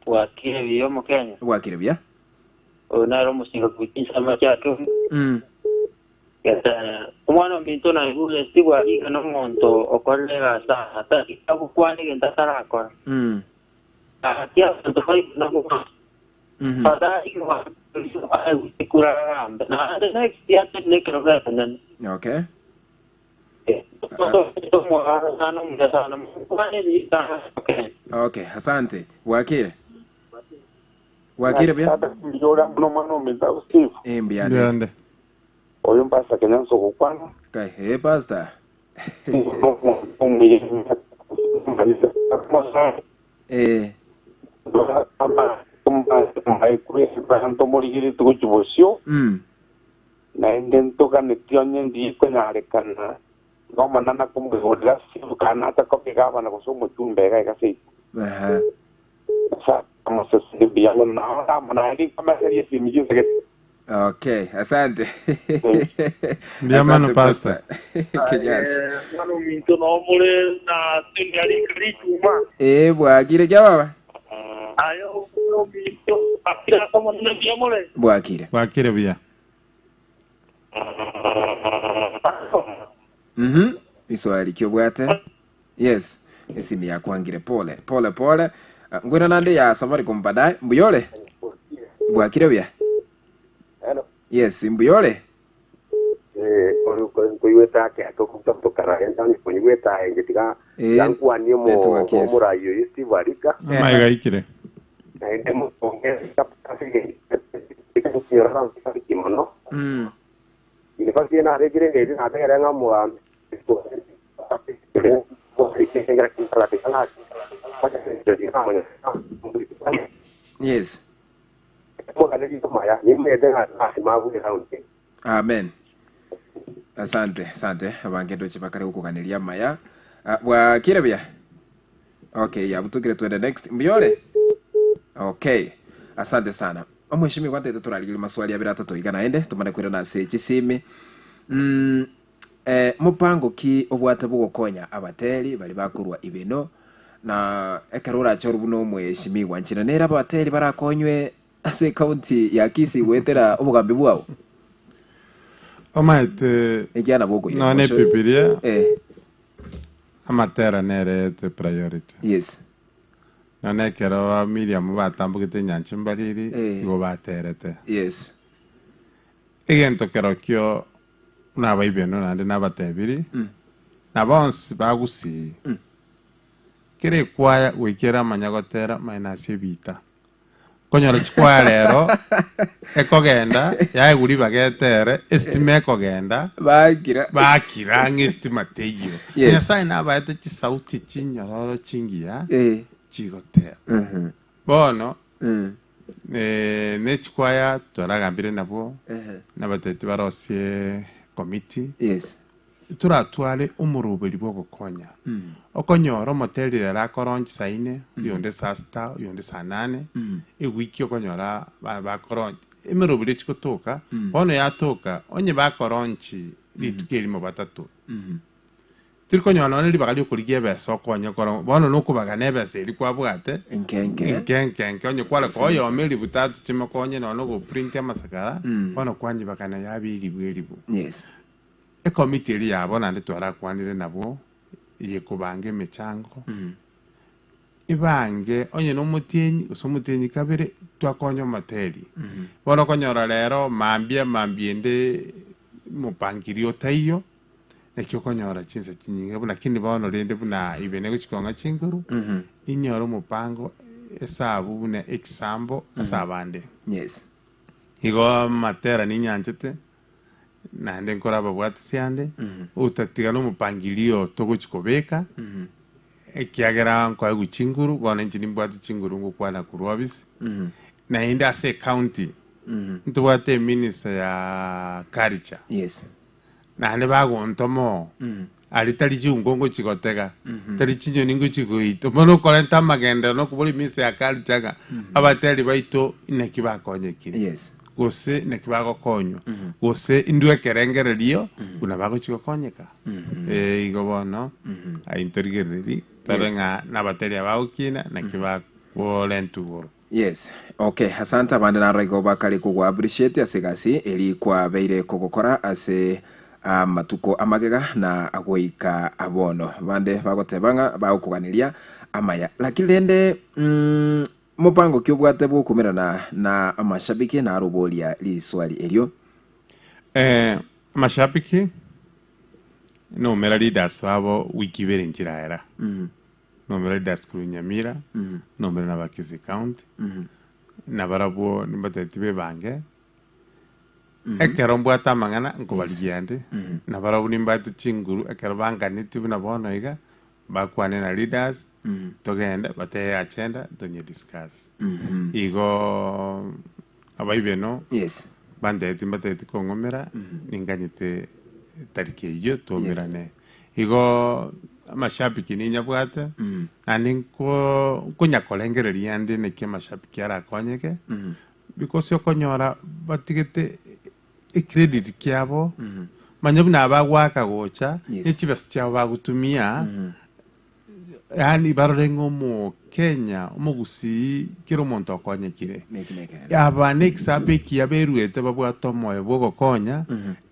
Wakire biyo mu Kenya. Wakire bya. Onaro musinga kuitisa machato. Yata umwana mbinto na ngule Steve Arika no monto okolega sa hata ikabukwani genda sarakora. Atia to fai na ko. Pada ikwa ikura na the next year to make a reference. Okay. Okay, asante. Wakire bia. Njora mano meza Steve. Mbiande. Oyo mpasa Kenya soko kwana. Kai, pastor. Na indento kan tionyen di kwenyarekana. Ngoma nana kumgodla siku kana ta kopigava na kusomo tumbe kai kasi. Sa kama sisi bia na manali kama serie simiji seket. Okay, asante. Bia mano pasta. Kenyas. Mano minto no mole na tengari krituma. Bwakire kya baba? Ayo no minto akira kama na bia mole. Bwakire bia. Iswali kyobwate. Yes. Esimi ya kwangire pole. Ngwena nande ya Safaricom badai. Mbuyole. Bwakire bia. Hello. Yes, mbuyole. Kuiweta ke atokuta karagenda ni kuiweta engetiga yangu ni mo murayo Steve Arika. Maiga ikire. Na mo ongeza kasi ikikuira kimono. Ile kasi na regire ngezi na tera ngamu Yes. Amen. Asante abange doche bakare kukuganiria maya Wa kirabia. Okay, ya butukire twende next. Mbiole. Okay. Asante sana. Mheshimiwa kwante turarigiri maswali abira atatu igana ende tumane kwira na sechi simi. Mupango ki obwate bugokonya abateri bali bakurwa Ibeno na ekarura cyo rubuno mheshimiwa nchina nera abateri barakonywe ase county ya Kisii wetera obugambi bwawo. Omaite Ekiana boko no ne pipiria amatera nere te priority. Yes. No ne kero Miriam batambugite nyanchimbariri igo baterete. Yes. Egento kero kyo na Ibeno nande nabatebiri. Na bonsi bagusi. Kire kwaya wikera manyagotera mainasi bita. Konyora chikwaya rero ekogenda yaeguri bagetere estime ekogenda bakira ngestima teyo nyasaye nabaete chisauti chinyororo chingia chigotera bono ne chikwaya twaragambire nabo nabatete barosie committee turatware umurubiri bwo gukonya okonyora moteri ra koronchi saine yonde sasta yonde sanane wiki okonyora ba koronchi imurubiri chikotoka bono yatoka onye ba koronchi litukeri mo batatu tilkonyona ne libakali okurigie beso okonya koron bono nokubaga nebese eri kwabwate enkenke onye kwala koyo omeri butatu chimokonye no go print amasakara bono kwanyi bakana yabiri bweribu committee eri yabo nande twarakwanire nabo yekubange mechango ibange onye no mutienyi usomutenyi kabere twakonyo materi bono konyora rero mambie mupangirio tayo nekyo konyora chinsa chinyinga buna kindi bono rende buna Ibeno guchikonga chinguru inyoro mupango esabu buna example asabande igo matera ni nyanchete nande nkora babwati siande utatiga no mupangilio togochikobeka ekiagera nkwa guchinguru bona nchini mbwati chinguru ngukwana kurwabisi na inda se county ntubwate minister ya culture nande bagontomo alitali chungongo chigotega tali chinyo ningo chigoito mono kolenta magenda no kubuli minister ya culture abateli baito inakibakonyekire gose nekibago konyo gose indwe kerengererio kuna bago chikokonyeka igo bono aintorigereri tarenga na bateria baukina nakiba wolentugoro. Yes. Okay, asante abandi naraigo bakali kugwa appreciate asigasi eri kwa beire kugukora ase matuko amagega na agoika abono bande bagotebanga bagukuganiria amaya lakini lende mupango kyobwate bukumirana na amashabiki na arubolia li swali elio amashabiki no mera leaders babo wiki bere njiraera no mera leaders kunyamira no mera nabakizi county na barabo nimbatetibe bange ekero mbwata mangana nkobaligiande na barabo nimbate chinguru ekero banganitibu na bono iga bakwane na leaders togenda bate agenda tonye discuss igo Ibeno bandeti bateti kongomera ninganyite tarike yo tomerane igo amashabiki ninyabwate aninko kunyakolengereria ande ne kemashabiki arakonyeke because okonyora batigete credit kyabo manyabu nabagwaka gocha ekibasi cyabo bagutumia yani barorengo mu Kenya umugusi kiro muntu akonyekire abane kisabeki yaberuete babwato moyo bogo konya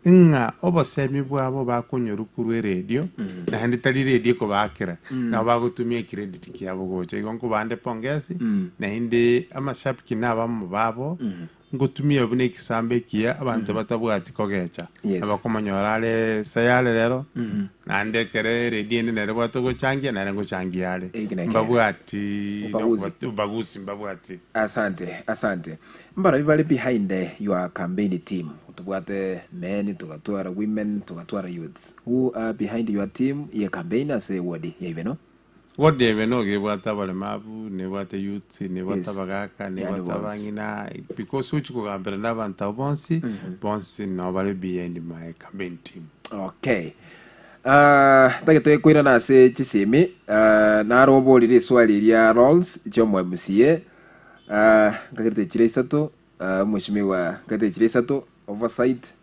nga obosemi bwabo bakunyorukuru radio na handitali radio ko bakira na bagutumia credit kyabo gocha igonko bande pongesi na inde amashabiki nabamo babo ngotumia bune kisambekia abantu batabwati kogecha abakomonyorale sayale rero nande kere radio ne rwato go changia na ngo changiale babwati bagusi babwati. Asante mbara bibali behind your campaign team tubwate men tugatwara women tugatwara youths who are behind your team your campaign as a word ya Ibeno what they Ibeno gebwata bale mabu ne bwate youths ne bwata bagaka ne bwata bangina because which ko gambere n'abantu bonsi no bale behind my campaign team. Okay. Tagete kwira nase chisimi na robolire swali lya roles cyo mu MCA ngagite chire isatu mushimiwa ngagite chire isatu oversight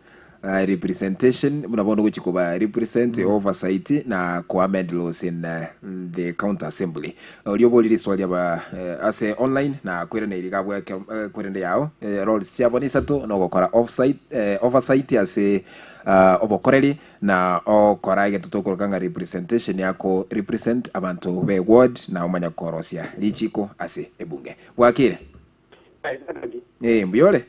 representation munabona gukikuba represent oversight na command laws in the county assembly lyobolire swali aba ase online na kwira na irigabwa kwirende yao roles cyabona isatu no gukora oversight ase obokoreri na okora getutokoroka representation yako represent abantu be ward na umanya korosia lichiko ase ebunge bwakire mbiyole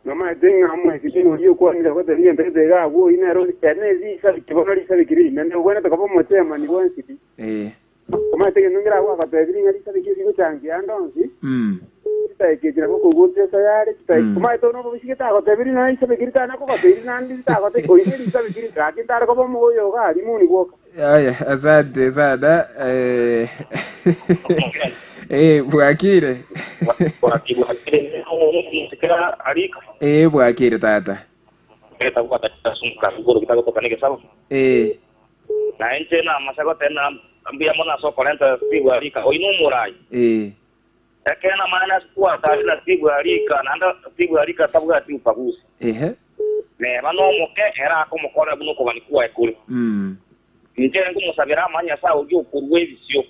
mama denga amwe kishino hiyo kwa ngira kwa tabia mbele ga wo ina ro enezi sabi kibono li sabi kiri nende bwana takapo motema ni one city kama tege ngira kwa kwa tabia ngali sabi kiri kuchangi andonzi que tiene poco gusto Sayare kuma ito no bishike ta ko tebiri na isa be kirita na ko ko tebiri na ndi ta ko te ko ini isa be kirita ki ta ko mo yo ga di muni ko aya azade zada bwakire Arika bwakire tata eta kwa ta sunka ngoro kita ko kanike sawa na enche na masako tena ambia mona so 40 siku Arika oinu murai ekena maana sikuwa tawila siku Arika nanda siku Arika tabuga ati upagusi ne bano moke era ko mukora buno ko banikuwa ekuri nje ngo musabira manya sa ujyo kurwe bisyo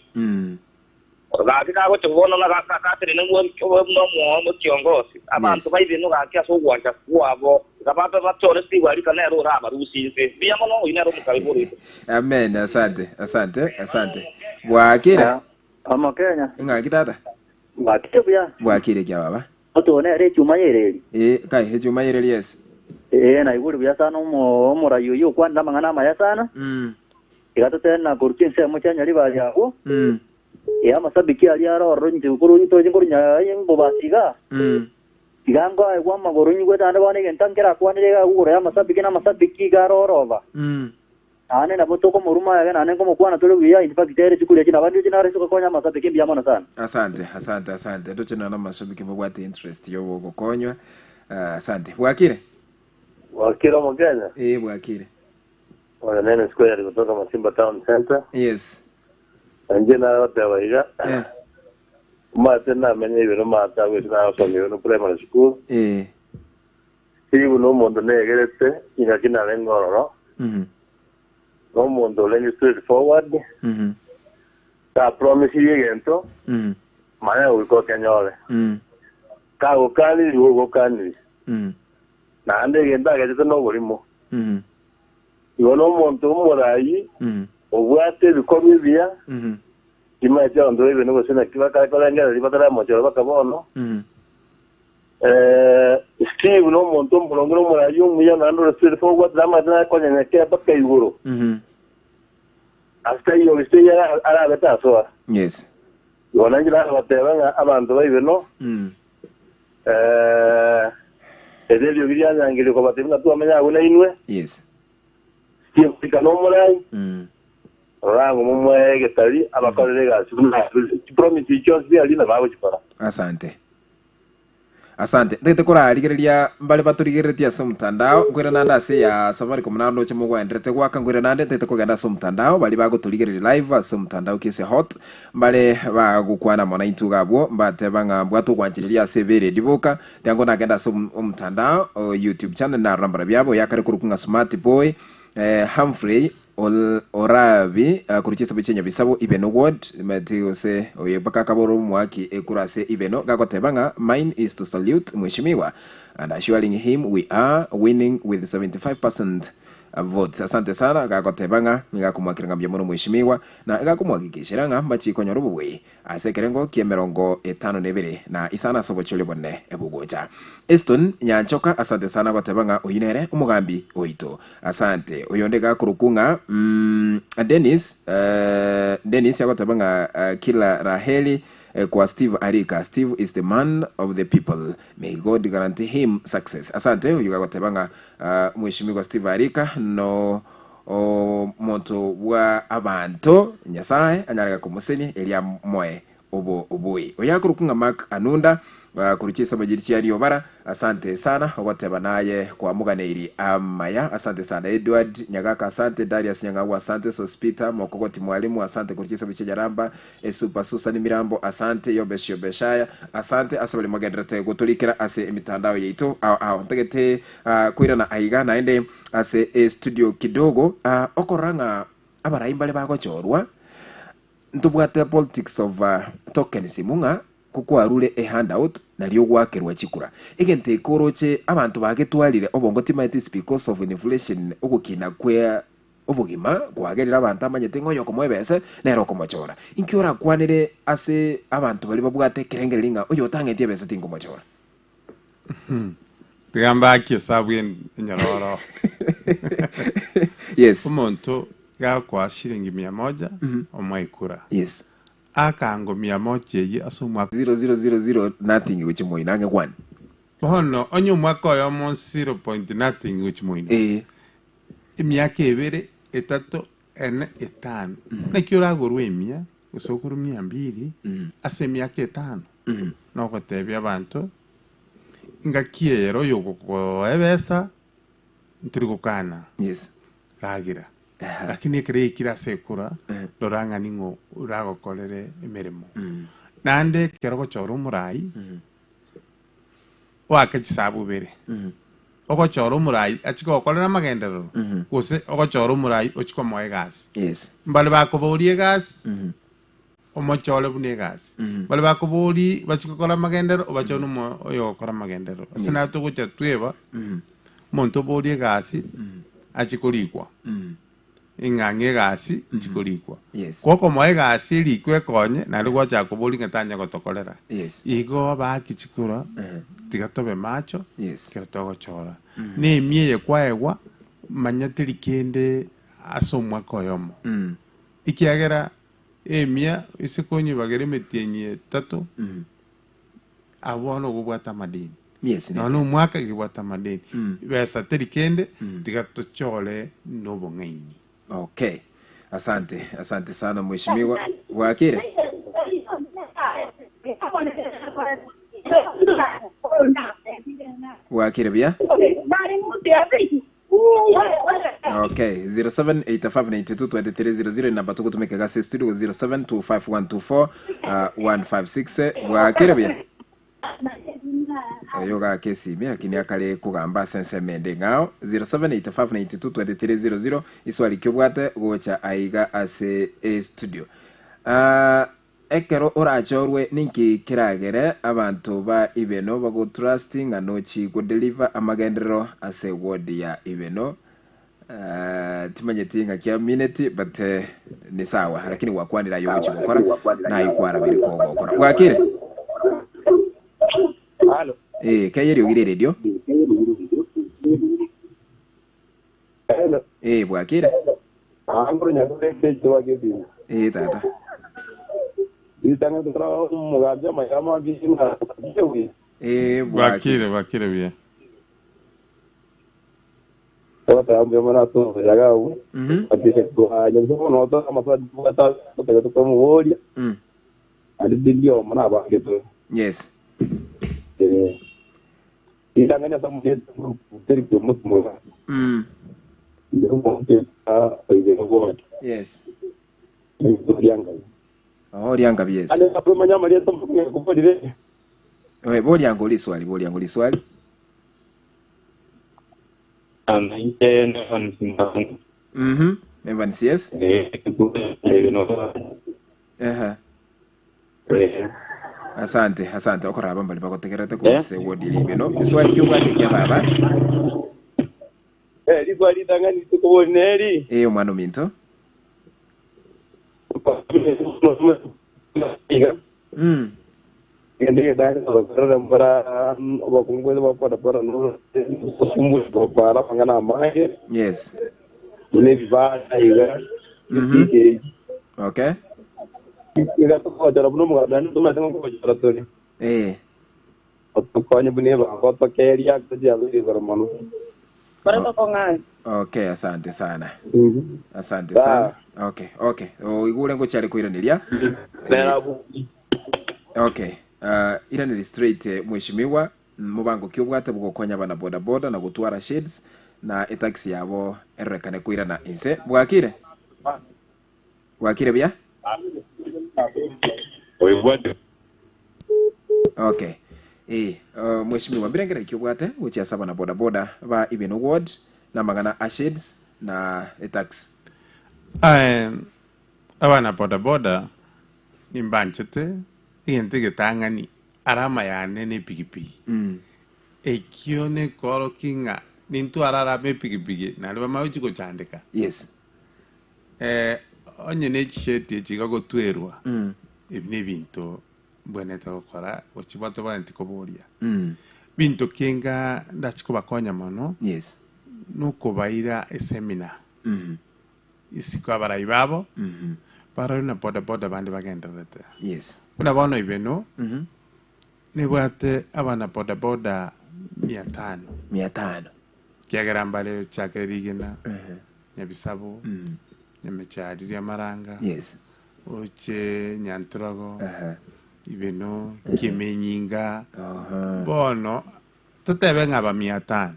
Gakika ko tubona na gakatire n'uwo no kiongozi abantu bayibino gakia so gwanja kwabo gababa batore siku Arika na ero raba rusinze biya mono inero mukabiburi amen asante bwakira amakenya ngakitata bwakire kya baba otone re chuma yereri kai he chuma yereri yes na iguru bya sana umura yuyu kwanda mangana maya sana igato tena kurkinse muchanya libali yako ya masabiki ali aro nje ukuru nito nguru nya yimbo basiga igango ai kwa maguru nywe tane bane gentankera kwanire ga ugura ya masabiki garorova ane na botoko muruma ya nane ko mukwana tole biya infakitere chikule china bandu china reso konya masabiki mbya mona sana asante ndo china na mashabiki mbwate interest yo gukonywa asante bwakire mugenya bwakire wala nene square kutoka Masimba Town Center yes anje na watawaga mate na menye ibero mata wesina somi no primary school no mondo negerete kina lengoro no mondo lenye straight forward ta promise yegento maya uko kenyole ka ukani uko kani na ande genda gaje no burimo no mondo morai obwate bikomibia imaje ndo ibeno gusena kiba ka ngara libatara mojo bakabono Steve no mondo mulongero morayo muya nando straight forward drama na ko nyeke baka iguro hasta yo ya ara beta so yes yona ngira batebanga abantu baibeno edelio biriya ngire ko batebanga tu amenya guna inwe yes kika no morai rango mumwe getali abakorere gasi promise chose bya lina babo chipara asante ndete kora arigereria mbale baturigeretia so mtandao ngwira nanda se ya Safaricom nando chimugwa ndete gwaka ngwira nande ndete kugenda so mtandao bali baguturigereria live so mtandao kise hot mbale bagukwana mona intugabwo mbate banga bwatu kwanjiriria severe dibuka ndango nagenda so mtandao YouTube channel na rambara byabo yakare kurukunga smart boy Humphrey Oravi kurichisa bichenya bisabo Ibeno ward Mateo se oyebaka kaboro mwaki ekurase Ibeno gakotebanga mine is to salute mheshimiwa and assuring him we are winning with 75% votes. Asante sana gakotebanga ngakumwakiranga byamono mheshimiwa na gakumwagikishiranga machiko nyorubwe asekerengo kiemerongo 52 na isana sobochole bonne ebugoja Eston Nyanchoka asante sana gotebanga oyinere umugambi oito asante oyondega kurukunga Dennis yagotebanga kila Raheli kwa Steve Arika. Steve is the man of the people. May God guarantee him success. Asante yugagotebanga mheshimiwa Steve Arika no moto wa abantu nyasaye anyaraga kumuseni elia moe obo obui oyakurukunga Mark Anunda kuruchisa majirichi aliyo bara. Asante sana whatever naye kwa muganeiri amaya. Asante sana Edward Nyagaka, asante Darius Nyangawa, asante Sospita Mokogoti mwalimu, asante kuruchisa bichejaramba Super Susan Mirambo, asante Yobeshaya, asante asabali magenderete gutulikira ase imitandao yetu ntegete kwira na aiga naende ase studio kidogo okoranga abaraimba bagochorwa ntubwate politics of tokens munga kukwarure a handout nalyo gwakerwa chikura igente ikoroche abantu bagetwarire obongo timaitis because of inflation ogukina kwe obugima gwagerera abantu amanyete ngoyo komwebese nero komochora inkiora kwanire ase abantu bali babwate kerengelinga oyo tangetie bese tingo mochora Tigamba kisabwe nyororo. Yes. Umuntu kwa shilingi 100 omwaikura. Yes. Akango 100 yi asumwa 0000 nothing which moinange 1. Bono onyo mwaka oyo mo 0. nothing which moina. Imyaka ebere etato ene etano. Nakiora gorwe emya usokuru 200 ase myaka etano. No kotebya abantu ngakiero yoko ebesa ntirikukana. Yes. Ragira. Lakini kire kira sekura doranga ningo urago kolere emeremo. Nande kero gochoro murai. Wakachisabu bere. Ogochoro murai achiko kolera magendero. Ose ogochoro murai ochiko moe gas. Yes. Mbale bakobori gas. Omochole bune gas. Mbale bakobori bachiko kola magendero obachono mo oyo kola magendero. Sina to gocha tweba. Monto bori gas achikorikwa. Ingange gasi nchikorikwa. Yes. Koko moe gasi likwe konye na lugwa chako boli ngatanya gotokolera. Yes. Igo ba kichikura tigatobe macho. Yes. Kiratogo chora. Ne miye kwaewa manyatiri kende asomwa koyomo. Ikiagera emia isikonyi bagere metenye tato. Abono gubwata madini. Yes. No mwaka gubwata madini. Besa teri kende tigatochole nobo ngaini. Okay. Asante sana mheshimiwa Wakire. Wakire bia? Okay, 0785922300 namba tukutumika gasi studio 0725124156 Wakire bia? Yoga kesi mi lakini akale kugamba sense mende ngao 0785922300 iswali kyobwate gocha aiga ase studio ekero orachorwe ninki kiragere abantu ba Ibeno bago trusting anochi go deliver amagendero ase word ya Ibeno timanyetinga kya minute but ni sawa lakini wakwanira yochi gukora na ikwara biri ko gukora Wakire. Halo. Kaya yogire radio. Hello. Bwakira. Angro nyakore tejo wagedi. Tata. Itanga tra mugaja mayama gisina. Bakire bia. Tota ambe mana to yagao. Atise ko anyo no to amasa bata to ko mo woria. Adi dilio mana ba keto. Yes. Itanganya samuje teriko musmo. Yes. Oh, rianga yes. Ale apomanya maria tomwe kupodire. Boli yangu liswali. Evans yes. Asante okoraba mbali bakotegerete ko se wodi Ibeno iswali kyobwate kya baba liswali tangani tukuboneri mwana minto Ende da para bakungwe para no kumbu para pangana mai. Yes. Ne viva aiga. Okay. Ika to ko jara bunu mga dan to ma tang ko jara to ni. To ko nya bune ba ko to keria to dia lu gora manu. Para ko ngai. Okay, asante sana. Okay. Igure ngo cyari kwiraniria. Okay. ira ni straight mweshimiwa mubango kyobwate bugokonya bana boda boda na gutwara shades na taxi yabo erekane kuira na inse bwakire bya okay mweshimiwa birengera kyobwate uchi saba na boda boda ba Ibeno ward na magana shades na taxi abana boda boda nimbanchete igente getangani arama yane ne pigipigi ekio ne koro kinga nintu arara me pigipigi na lwa mauchi ko chandika yes onye ne chisheti chiga go twerwa ebine binto bweneta okora ochibato banti koboria binto kinga ndachiko bakonya mono yes nuko baira seminar isiko abarayi babo para na boda boda bandi bagenderete yes kuna bono Ibeno nibwate abana boda boda 500 kiagera mbale chakerigina nyabisabo nyamechadiria maranga yes oche nyantrogo Ibeno kimenyinga bono tutebe ngaba 500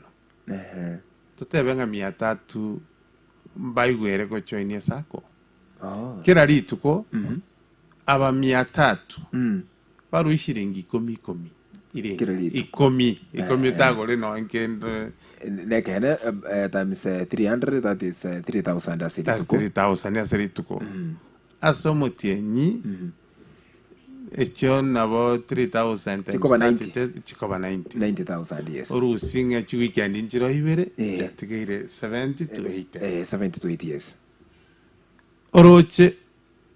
tutebe nga 300 mbaigwere ko choinia sako kera rituko aba 300 baru shiringi 10 ire 10 tagore no nkende nekene times 300 that is 3000 asiri that's 3000 asiri tuko asomo tienyi echo nabo 3000 chikoba 90000 yes orusinga chi weekend injiro ibere jatigire 70 to 80 yes oroche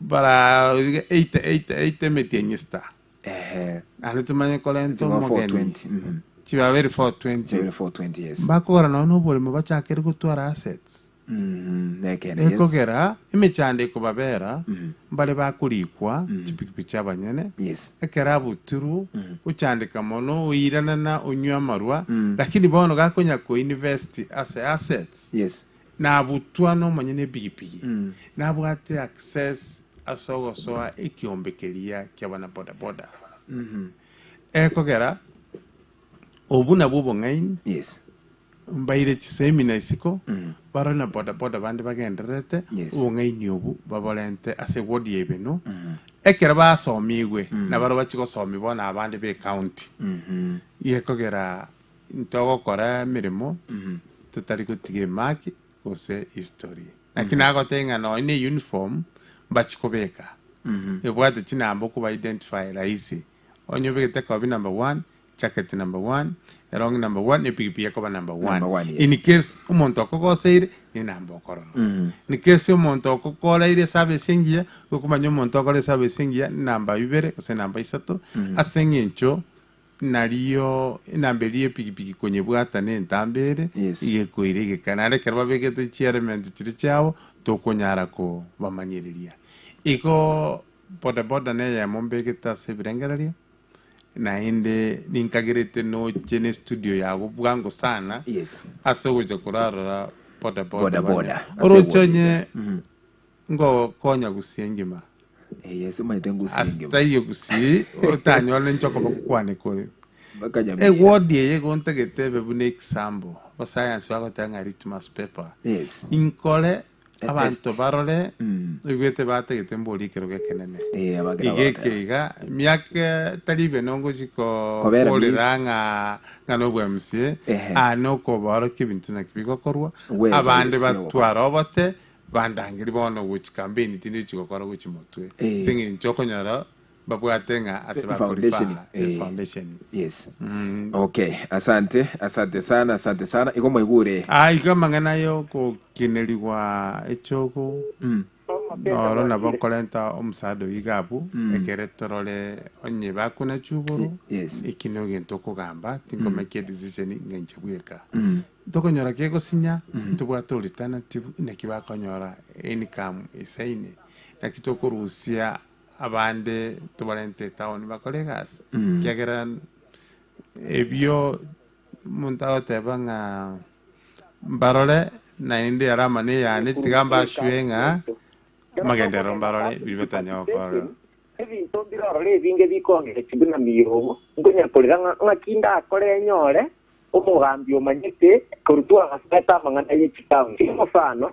para 8 metienista ane tumanye kolento mogeni chiba very 420 yes bakora no bole mubachakere gutwara assets nekene yes ekogera imechande ko babera mbale bakurikwa chipikipiki abanyene yes ekera buturu uchandika mono uirana na unywa marwa lakini bono gakonya ko invest as assets yes na butwa no manyene bigipigi na bwate access asogo soa ekiombekeria kyabana boda boda ekogera obuna bubo ngain yes mbaire chisemina isiko barona boda boda bandi bagenderete ngaini obu babolente ase wodi Ibeno ekera basomigwe na baro bachiko somi bona abandi be county yekogera ntogo kora mirimo tutari kutige maki ose history lakini agotenga no ine uniform bachikobeka ebwate chinambo kuba identify raisi onyobete ko bi number 1 jacket number 1 erong number 1 epigipigi ko number 1 yes. In case umuntu akogoseire ni number okoro in case umuntu akokora ire servicing ukumanya umuntu akore servicing number 2 ose number 3 asengencho nariyo inambeli epigipigi kwenye bwata ne ntambere iye koirege kanare kerba begete chairman chiri chao tokonyara ko bamanyiriria iko boda boda ne ya mombegeta sebirengerario na inde ninkagirete no chene studio yago bwango sana yes asogoje kurara boda boda orochonye ngo konya gusengima yes maitengu singima astayo gusi otanyole nchoko bakwane kore wodi yego ntegete bebune example ba science wako tanga litmus paper yes inkole abantu barore ubwete bategete mboli kero gekenene igekeiga myaka talibe nongo chiko koliranga ngano bwemsie anoko baro kibintu na kibiko korwa abande batwara obote bandangiri bono which campaign tindi chiko kora which motwe singi nchoko nyara babwatenga asiba foundation yes okay asante sana iko mwigure iko mangana yo ko kineliwa echoko oro na bonkolenta omusado igabu ekeretorole onye bakuna chuburu ikinoge ntoko gamba tingo make decision ngenje bweka tokonyora kego sinya tubwato alternative nekibakonyora income isaine nakitoko rusia abande tubalente town bakolegas kiagera ebyo muntawo tebanga barole na inde arama ne yani tigamba shwenga magendero barole bibetanya okoro ebintu birorore binge bikongere kibuna miyogo ngonya polira ngakinda akore nyore umugambi omanyete kurutwa gasata mangana y'ikitaundi mufano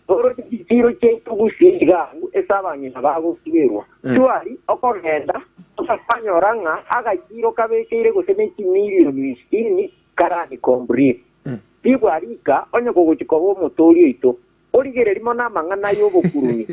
oro kitiro cyetu gusiga esabanye nabago kibirwa twari okogenda usafanyoranga agakiro kabekere gusene kimiliyoni 20 karani kombre Tibu Arika onye kuguchikobo motori ito origere limo na mangana yobokurumi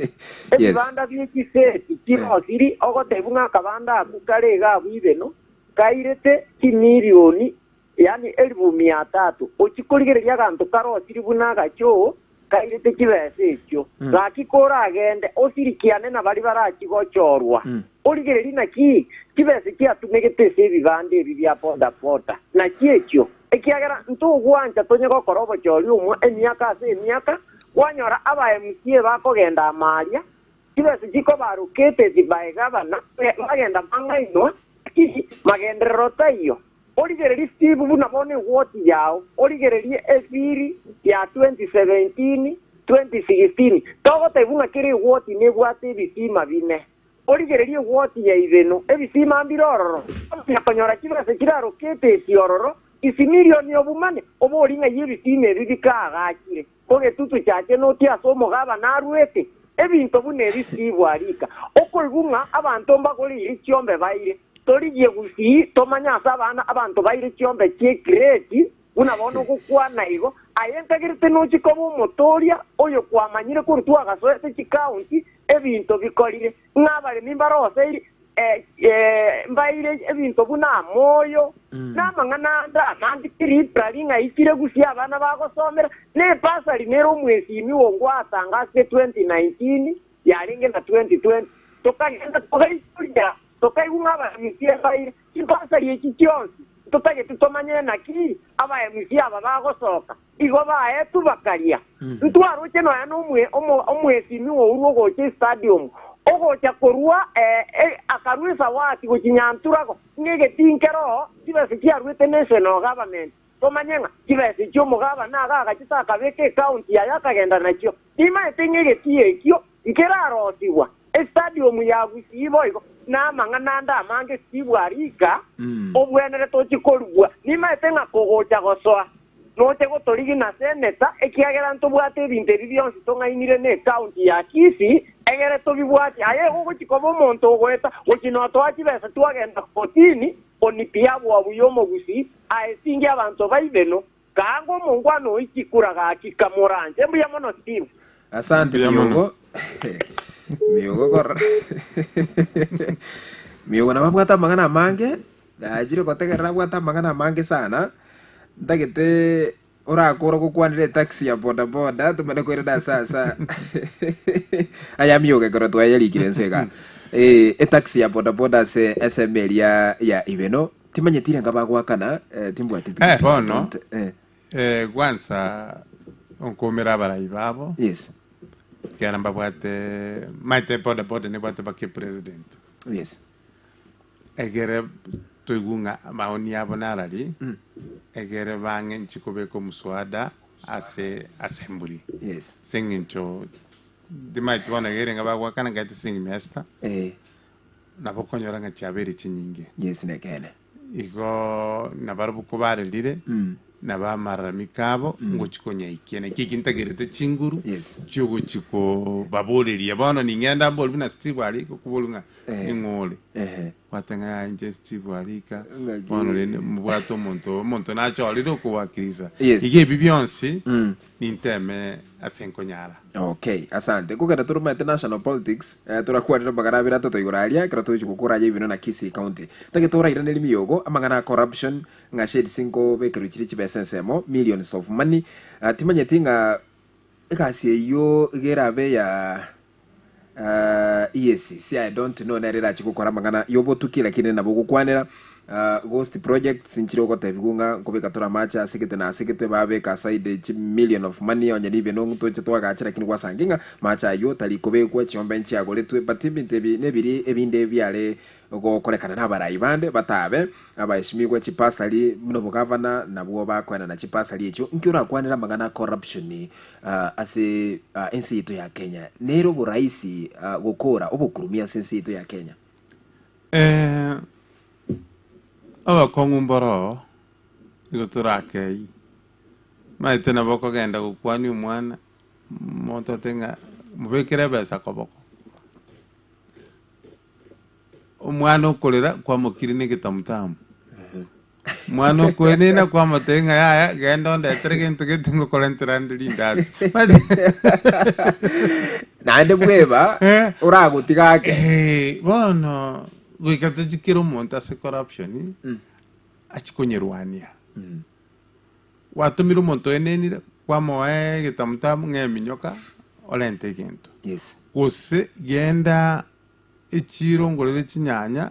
ebibanda by'ekiseti kirosiri ogotebunga kabanda akukarega Ibeno kairete kimiliyoni yani 1300 okikoligereria gantu karosiri bunaga cyo kairete kibese ekyo gakikora agende osirikiane na bari barakigochorwa origereri naki kibese kiatumegete sebibande ebi bya poda pota na kiekyo ekiagera ntugwanja tonye gokorobo cyori umwe emyaka wanyora aba MC bakogenda amaria kibese kiko barukete zibaega bana bagenda mangaino magendero tayo origereri Steve bunabone woti yao origereri efiri ya 2017 2016 togo tebunga kiri woti ne gwate bisima bine origereri woti ya Ibeno ebisima mbirororo yakonyora kibese kiraro kete tiororo isi milioni obumane oboringa yebisima ebibikagakire koge tutu cyake no tiasomo gaba narwete ebintu bune bisibu Arika okolgunga abantu mbakoli icyombe baire torigiye gusi tomanya sabana abantu baire cyombe cye grade unabona gukwana igo ayentagirite no kikobo motoria oyo kwamanyire kurutwa gasoete kikaunti ebintu bikolire ngabale nimbarose mbaire ebintu buna moyo namangana nandi triplaringa ikire gusi abana bagosomera ne pasali nero mwezi miwongo atanga 2019 yaringe na 2020 tokagenda tokaikuria tokaigungaba misia baire kipasali ekikyonsi totage tutomanye naki aba misia babagosoka igo bae tubakaria ntwaro cyeno ya nomwe omwezi miwo urugo cye stadium ogocha korwa akarwisa wati gokinyanturako ngege tinkero kibese kiarwite national government tomanyenga kibese cyo mugaba naga gakitaka beke county ya yakagenda nakyo ima etengege tiekyo ikerarosiwa stadium ya gusibo igo namangana ndamange Tibu Arika obwenere tochikorwa ima etenga kogocha gosoa note gotorigi na seneta ekiagera ntobwate binte byonsi tongainire ne county ya Kisi egere tobibwati aye gochikobo monto ogweta gochinoto akibese twagenda kotini onipiabo abuyomo gusi aesinge abantu baibeno kango mungwano ikikuraga akikamoranje mbuya mono Steve asante Miogo Miogo kor Miogo nababwata mangana mange ajire kotegera bwata mangana mange sana ndagete urakora gukwanire taxi ya boda boda tumene kwirida sasa aya Miogo koro twayarikire nsega taxi ya boda boda se SML ya Ibeno timanyetire ngabagwakana timbwa tipi bono kwanza onkomera baraibabo yes kera mbabwate maite boda ne bwate bake president yes egere toigunga maoni yabo narali egere bange nchikobeko muswada ase assembly yes singincho dimaiti wana egere ngabagwakana ngati singi mesta nabokonyora ngachaberi chinyinge yes nekene igo nabarubu kubare lire nabamara mikabo ngochikonya ikene kikintagerete chinguru cyogo chiko baboleria bono ningenda mbol bina Steve Arika kubolunga ingole watanga nje Steve Arika bono lene mbwato monto nacho aliro kuwakiriza ige bibionsi ninteme asenkonyara okay asante kugenda turuma international politics turakwanira magarabira totoiguraria krato chukukura je Ibeno na Kisi county tage tora irane Miogo amangana corruption nga shed 5 bekeru chiri chibesensemo millions of money timanyetinga ekasi yo gerabe ya yes I don't know narira chikukora mangana yobotukira kine nabo gukwanira ghost project sinchiro ko tebigunga ngobeka tora macha sekete na sekete babe ka side million of money onye Ibeno ngto chetwa gachira kini kwasanginga macha yo tali kobekwa chombe nchi agoletwe batibintebi nebiri ebinde byale go kolekana n'abarayibande batabe abayishimigwa chipasali muno bugavana nabo bakwana na chipasali echo nkiura kwanira magana corruption ase ensi yetu ya Kenya nero buraisi gukora obukurumia sensi yetu ya Kenya Aba kongumboro iguturakei maite na boko genda gukwani umwana moto tenga mubekere besa koboko umwana ukurira kwa mukiri ni gitamutamu mwana ukwenina kwa matenga ya genda ndetere kintu gitingo kolentera ndiri ndasi nande bweba uragutigake bono gwikata jikiro umuntu ase corruption achikonyerwania watumira umuntu enenire kwa moe gitamutamu ng'eminyoka olente gintu gose genda ichiro ngorere chinyanya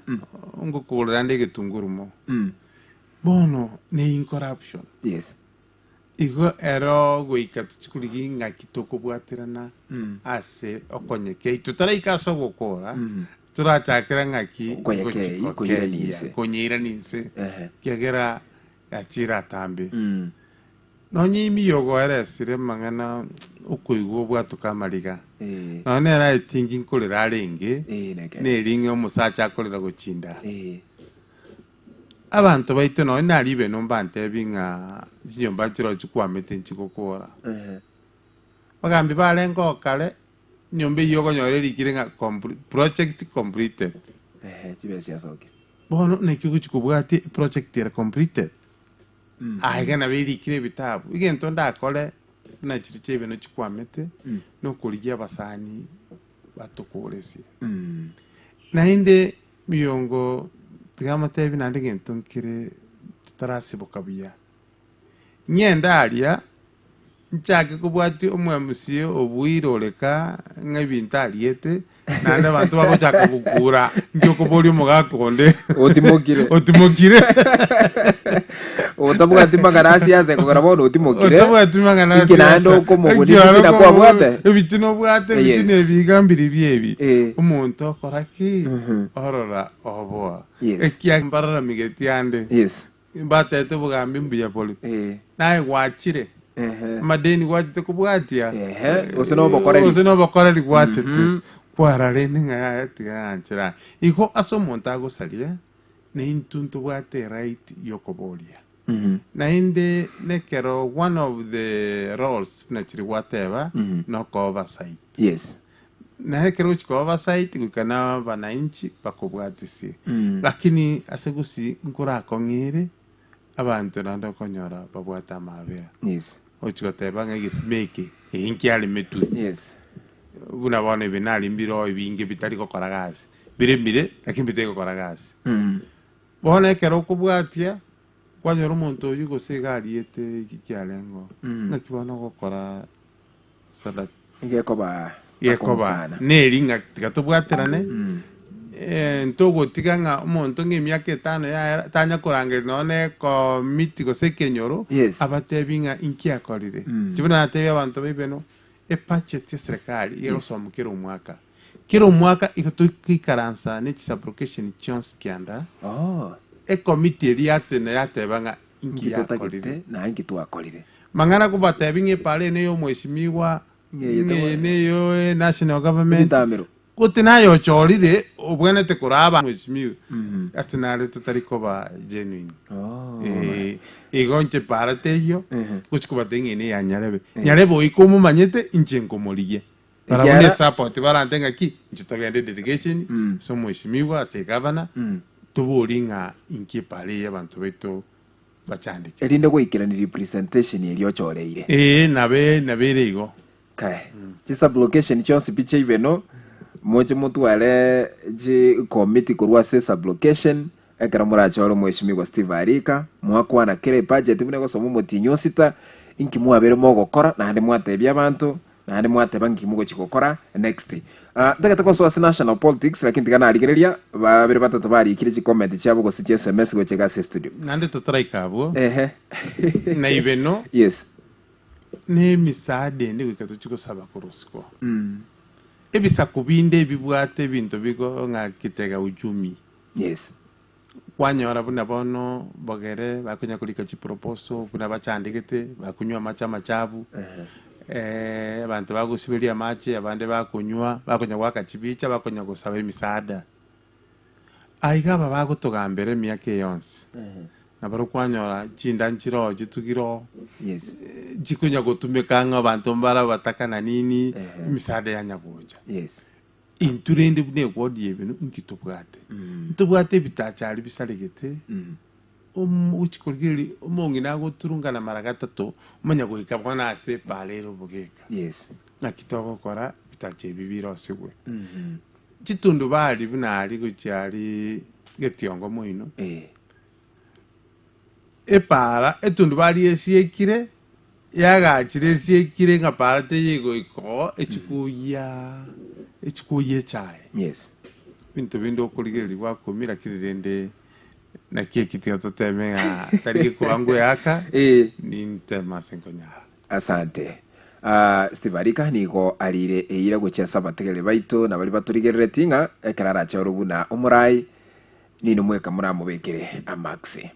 ngokugurira ndi gitungurumo bono ni incorruption igo ero gwikata chikurigi ng'aki tokobwaterana ase okonyeke tutaraikaso gukora turachakira ng'aki konyiranise kiagera gachira tambi nonyi imiyogo eresire mang'ana ukuigwa obwatuka amariga none era etingi nkorera arenge neringe omusacha akorera gochinda abantu baito no nari Ibeno mbantebi ng'a nyomba chiro chikwamete nchigokora bagambi barengo kare nyomba iyo gonyorera ikire ng'a project completed chibesi asoke bono nekyo chikubwati project era completed aiga na biri ikire bitabu igento ndakore na chiriche Ibeno chikwamete no kurigia basani batukoresi na inde miyongo tigama tebi nande gento nkire tutarasiboka buya nyenda aria nchake kubwati omwamusie obwiroreka ng'ebintu ariete nande abantu bagochaka gukura ngyo kubori omogakonde otimokire otabwati magarasi yaze kugara bono otimokire otabwati magarasi kinando komuguni bina kwa bwate ebitino bwate bitine ebigambiri byebi omuntu akoraki orora oboa ekia mbarara migeti ande mbatete bugambi mbuya poli naye gwachire madeni gwachite kubwatia osino bokora ligwachite kwarare ninga yatiga anchira iko aso omuntu agosaria ne intuntu bwate right yokoboria na inde nekero one of the roles nachiri whatever no oversight na nekero chiko oversight gukana bananchi bakobwatisi lakini asegusi nkura kongire abantu nando konyora babwata mabera ochikoteba ng'igisimeke inkiali metu buna bone binali mbiro ibinge bitari gukora gasi biremire lakini bitari gukora gasi bone kero kubwatia kwanyora umuntu uyu gosiga ariete ikialengo nakibona gukora sadat yekoba neringa tikatubwaterane ntogo tiganga umuntu ng'emyaka 5 ya tanya kurangirira none komiti gosekenyoro abatebinga inkiakorire kibona atebe abantu b'Ibeno budget ya serikali yerosoma kero mwaka ikotukikaransa ne disapplication chance kianda committee eriate na yatebanga inkiakorire na inkitwakorire mangana kubatebinge pale ne yo mweshimiwa ne yo national government kutinayo chorire obwenete kuraba mweshimiwa atinale tutarikoba genuine igonche parateyo kuchikubatenga ne yanyarebe nyarebo ikomo manyete inchenkomoliye para bone support barantenga ki nchitogende delegation so mweshimiwa ase governor tuburinga inkipale y'abantu beto bachandike erinde gwikira ni representation yeri ochoreire nabere igo kai chisa blockation chonse piche Ibeno moje mutwale ji committee kurwa sesa blockation ekara murachoro mweshimiwa Steve Arika mwakwana kire budget bune gosoma mutinyo sita inki mwabere mogokora na hande mwatebya abantu na hande mwateba nkimugo chikokora next ndagata kwa so national politics lakini tigana arigereria babere batatu bari ikire comment cyabo gose cya SMS go chega studio nande tutraika abo na Ibeno ne misade ndi gwikato chiko saba kurusko ebisa kubinde bibwate bintu bigo ngakitega ujumi kwanyora buna bono bogere bakunya kulika chiproposal buna bachandikete bakunywa macha machabu abantu bagusibiria machi abande bakunywa gwaka chibicha bakunya gusaba imisaada aiga baba gutugambire miaka yonse na baro kwanyora chinda nchiro jitugiro jikunya gutumika abantu mbara bataka na nini misade ya nyagoja inturende bune gwodi ebintu nkitubwate ntubwate bitachari bisalegete uchikurigiri umongi nago turungana mara gatatu umanya guhika bwana ase palero bugeka na kitogo kora bitache bibiro sigwe chitundu bali bunari guchari getiongo muino epara etundu bali esiekire yagachire esiekire nga parate yego iko echikuye chai bintu bindo kurigiri wakomira kirende na keki tiototemenga tariki kwangu yaka ni ntema senkonyara. Asante. Steve Arika niko alire eira guchesa bategele baito na bali baturigerere tinga ekarara cha rubuna umurai nino mweka muramubekere amaxi.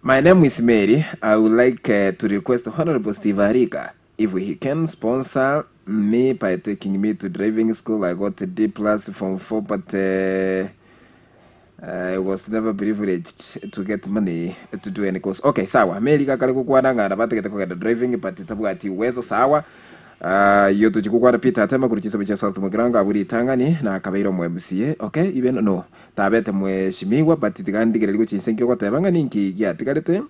My name is Mary. I would like to request Honorable Steve Arika if he can sponsor me by taking me to driving school. I got a D+ from 4, but I was never privileged to get money to do any course. Okay, sawa. Mary kakali kukwana ngana bategete kugenda driving but tabwati uwezo sawa. Yo tuchikukwara pita atema kuruchisa bicha South Mugranga aburi tangani na kabairo mu MCA. Okay, Ibeno no. Tabete mweshimiwa but tigandigere liko chinsenkyo kwa tebanga ninki ya tigarete.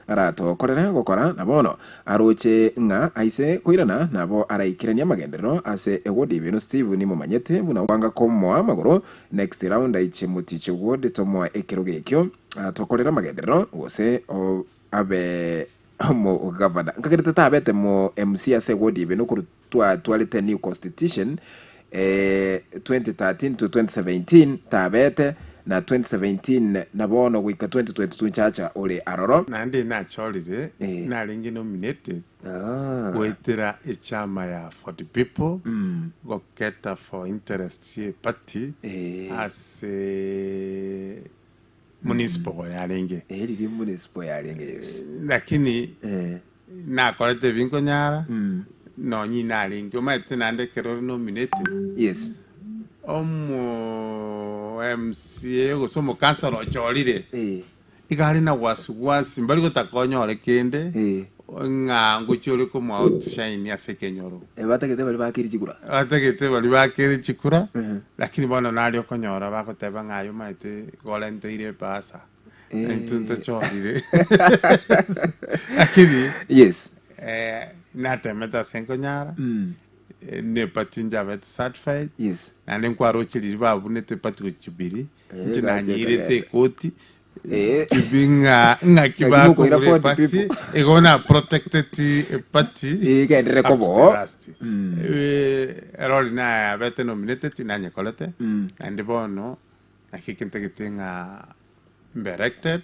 Arato korera gokora nabono aroche nga aise koirana nabo araikirania magendero ase ewodi Ibeno Steve ni mumanyete buna wanga komo amagoro next round aiche muticho wodi tomo ekeroge ekyo tokorera magendero wose o abe mo governor ngakirete tabete mo MC ase wodi Ibeno kurutwa tualite new constitution 2013 to 2017 tabete na 2017 nabono wika 2022 chacha ole aroro nande na cholire na lingi nominated wetera echama ya 40 people go cater for interest ye party as municipal ya lingi lili municipal ya lingi yes lakini na kolete vinko nyara no nyi na lingi omete nande kero nominated yes MCA go somo cancer ocholire igari na wasi mbali gotakonyore kende nga nguchore ko mu outshine ya sekenyoro bategete bali bakiri chikura lakini bono nali okonyora bakoteba ngayo maite golente ire pasa entunto cholire lakini yes natemeta senkonyara ne patinja vet certified yes ane nkwaro chiri babunete patu chibiri njinanyirete koti kibinga ngakiba ko pati egona protected pati ikendere kobo eroli na vete nominated nanye kolete ande bono akikentegetenga erected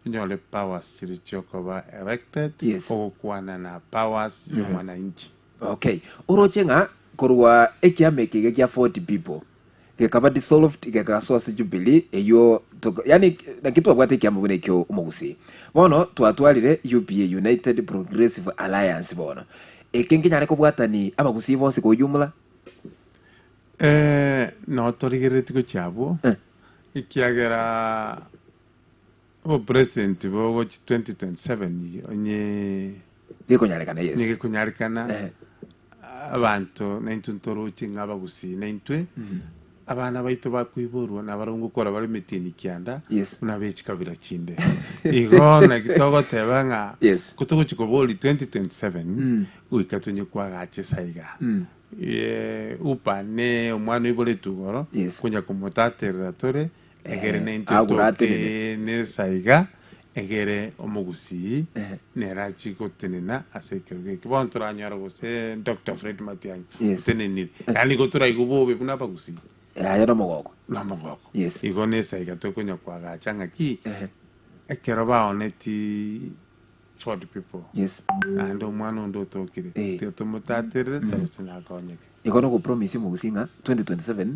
nyole powers chiri chokoba erected okwana na powers yomwana inchi. Okay, urochenga korwa ekiame kige kia 40 people kekaba dissolved keka source jubilee eyo yani na kitu abwate kiambo bune kyo umugusi bono twatwalire UPA United Progressive Alliance bono ekenginyane ko bwatani amagusi bonse ko yumula no torigere tiko chabo ikiagera o president bo 2027 onye nikunyarikana yes nikunyarikana abantu n'intuntoro chinga bagusi n'intwe abana baito bakwiburu na barungu kora bari mitini kianda unabechi kabira chinde igo na kitogo tebanga kutogo chikoboli 2027 uikatunye kwa gache saiga upane omwana ibole tugoro kunya kumutatera tore egere n'intuntoro ne saiga egere omugusi nera chiko tenena asekege kibontora nyaro gose Dr. Fred Matiang teneni yani gotura igubobe buna bagusi ya no mogoko yes igone saiga tokonya kwa gachanga ki ekero baoneti 40 people yes ando mwana ndo tokire tetomutatere tamusina konyeke igono ko promise mugusinga 2027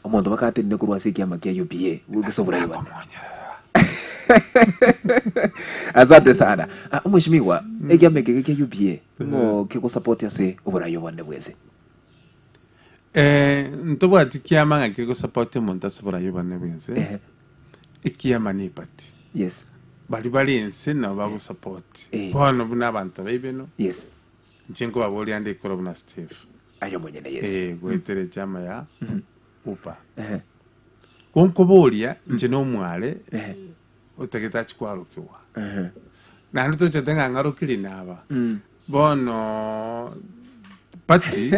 omondo bakate ne kurwa sekiama kia UPA ugisobora iwa asante sana umheshimiwa ekiame kike UPA ngo kiko support yase uburayo bande bwese ntobwati kiama ngake go support omuntu asubura yobane bwense ikiama ni party yes bali ense na bago support bono buna abantu baibeno yes nchengo baboli ande ikoro buna Steve ayo mwenyene yes gwetere chama ya upa konko bolia nje no mwale utegeta chikwarukiwa na nto chetenga ngarukiri naba bono pati